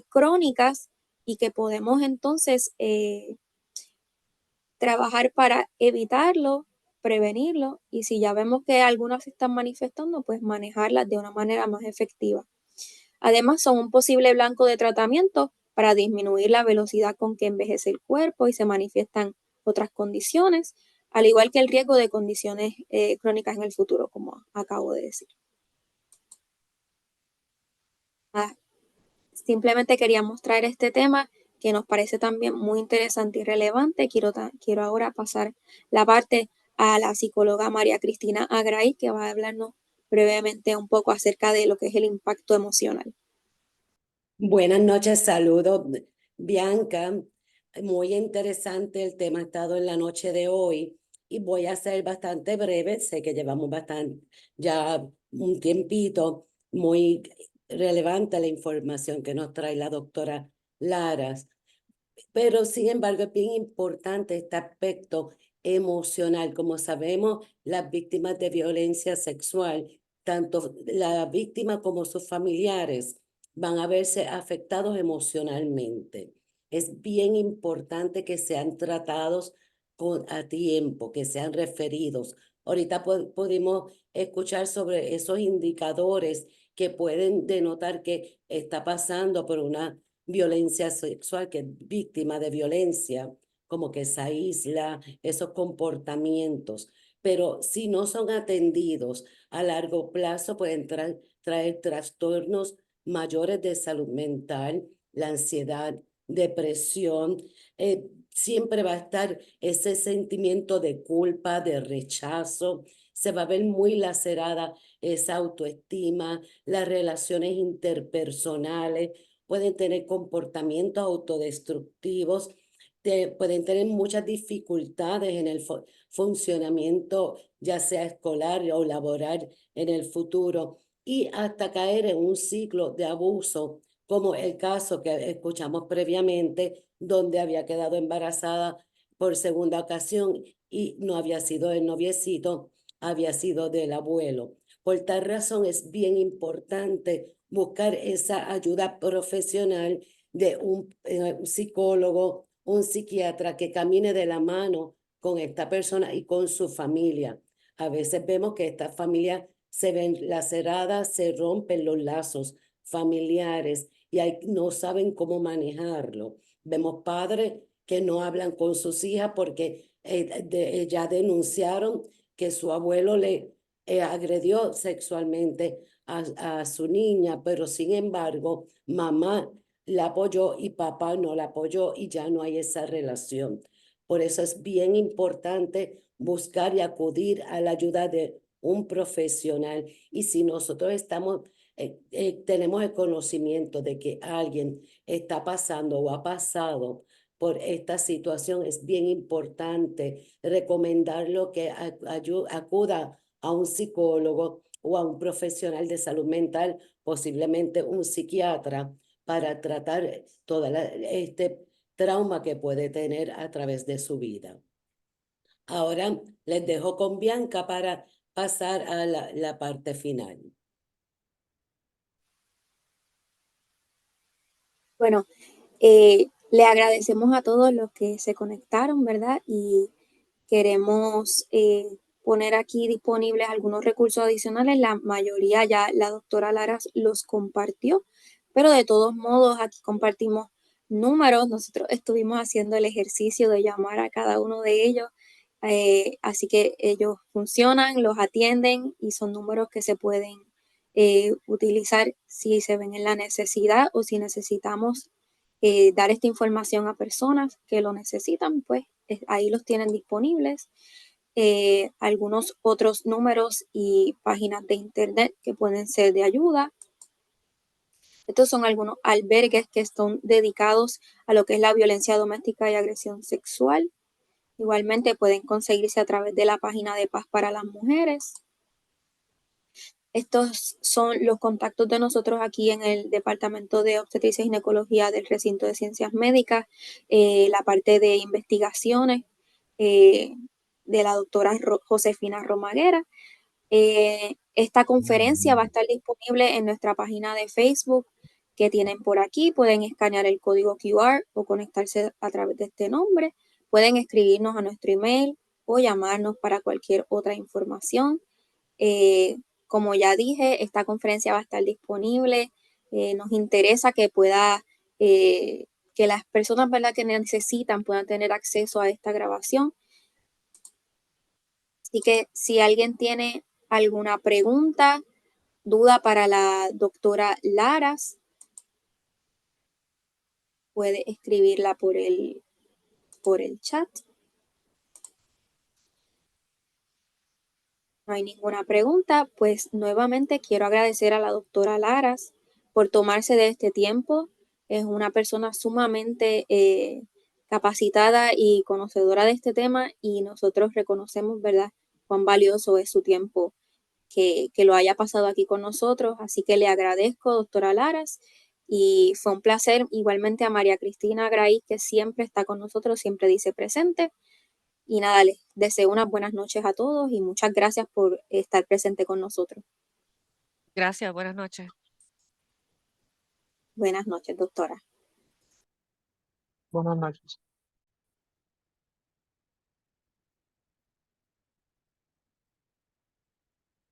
crónicas y que podemos entonces trabajar para evitarlo, prevenirlo y si ya vemos que algunas se están manifestando, pues manejarlas de una manera más efectiva. Además, son un posible blanco de tratamiento para disminuir la velocidad con que envejece el cuerpo y se manifiestan otras condiciones, al igual que el riesgo de condiciones crónicas en el futuro, como acabo de decir. Ah, simplemente quería mostrar este tema que nos parece también muy interesante y relevante. Quiero ahora pasar la parte a la psicóloga María Cristina Agray, que va a hablarnos brevemente un poco acerca de lo que es el impacto emocional. Buenas noches, saludos, Bianca. Muy interesante el tema ha estado en la noche de hoy y voy a ser bastante breve. Sé que llevamos bastante, ya un tiempito, muy relevante la información que nos trae la doctora Laras. Pero sin embargo es bien importante este aspecto emocional. Como sabemos, las víctimas de violencia sexual, tanto la víctima como sus familiares, van a verse afectados emocionalmente. Es bien importante que sean tratados a tiempo, que sean referidos. Ahorita pudimos escuchar sobre esos indicadores que pueden denotar que está pasando por una violencia sexual, que es víctima de violencia, como que se aísla, esos comportamientos. Pero si no son atendidos a largo plazo, pueden traer trastornos mayores de salud mental, la ansiedad, depresión. Siempre va a estar ese sentimiento de culpa, de rechazo. Se va a ver muy lacerada esa autoestima, las relaciones interpersonales, pueden tener comportamientos autodestructivos, pueden tener muchas dificultades en el funcionamiento, ya sea escolar o laboral en el futuro, y hasta caer en un ciclo de abuso, como el caso que escuchamos previamente, donde había quedado embarazada por segunda ocasión y no había sido del noviecito, había sido del abuelo. Por tal razón es bien importante buscar esa ayuda profesional de un psicólogo, un psiquiatra que camine de la mano con esta persona y con su familia. A veces vemos que estas familias se ven laceradas, se rompen los lazos familiares y no saben cómo manejarlo. Vemos padres que no hablan con sus hijas porque ya denunciaron que su abuelo le agredió sexualmente a su niña, pero sin embargo, mamá la apoyó y papá no la apoyó y ya no hay esa relación. Por eso es bien importante buscar y acudir a la ayuda de un profesional. Y si nosotros tenemos el conocimiento de que alguien está pasando o ha pasado por esta situación, es bien importante recomendarlo que acuda a un psicólogo o a un profesional de salud mental, posiblemente un psiquiatra, para tratar todo este trauma que puede tener a través de su vida. Ahora les dejo con Bianca para pasar a la parte final. Bueno, Le agradecemos a todos los que se conectaron, ¿verdad? Y queremos poner aquí disponibles algunos recursos adicionales. La mayoría ya la doctora Laras los compartió, pero de todos modos aquí compartimos números. Nosotros estuvimos haciendo el ejercicio de llamar a cada uno de ellos, así que ellos funcionan, los atienden y son números que se pueden utilizar si se ven en la necesidad o si necesitamos dar esta información a personas que lo necesitan, pues ahí los tienen disponibles. Algunos otros números y páginas de internet que pueden ser de ayuda. Estos son algunos albergues que están dedicados a lo que es la violencia doméstica y agresión sexual. Igualmente pueden conseguirse a través de la página de Paz para las Mujeres. Estos son los contactos de nosotros aquí en el Departamento de Obstetricia y Ginecología del Recinto de Ciencias Médicas, la parte de investigaciones de la doctora Josefina Romaguera. Esta conferencia va a estar disponible en nuestra página de Facebook que tienen por aquí. Pueden escanear el código QR o conectarse a través de este nombre. Pueden escribirnos a nuestro email o llamarnos para cualquier otra información. Como ya dije, esta conferencia va a estar disponible. Nos interesa que que las personas, ¿verdad?, que necesitan puedan tener acceso a esta grabación. Así que si alguien tiene alguna pregunta, duda para la doctora Laras, puede escribirla por el chat. No hay ninguna pregunta, pues nuevamente quiero agradecer a la doctora Laras por tomarse de este tiempo. Es una persona sumamente capacitada y conocedora de este tema y nosotros reconocemos, ¿verdad?, cuán valioso es su tiempo que lo haya pasado aquí con nosotros. Así que le agradezco, doctora Laras, y fue un placer. Igualmente a María Cristina Gray, que siempre está con nosotros, siempre dice presente. Y nada, les deseo unas buenas noches a todos y muchas gracias por estar presente con nosotros. Gracias, buenas noches. Buenas noches, doctora. Buenas noches.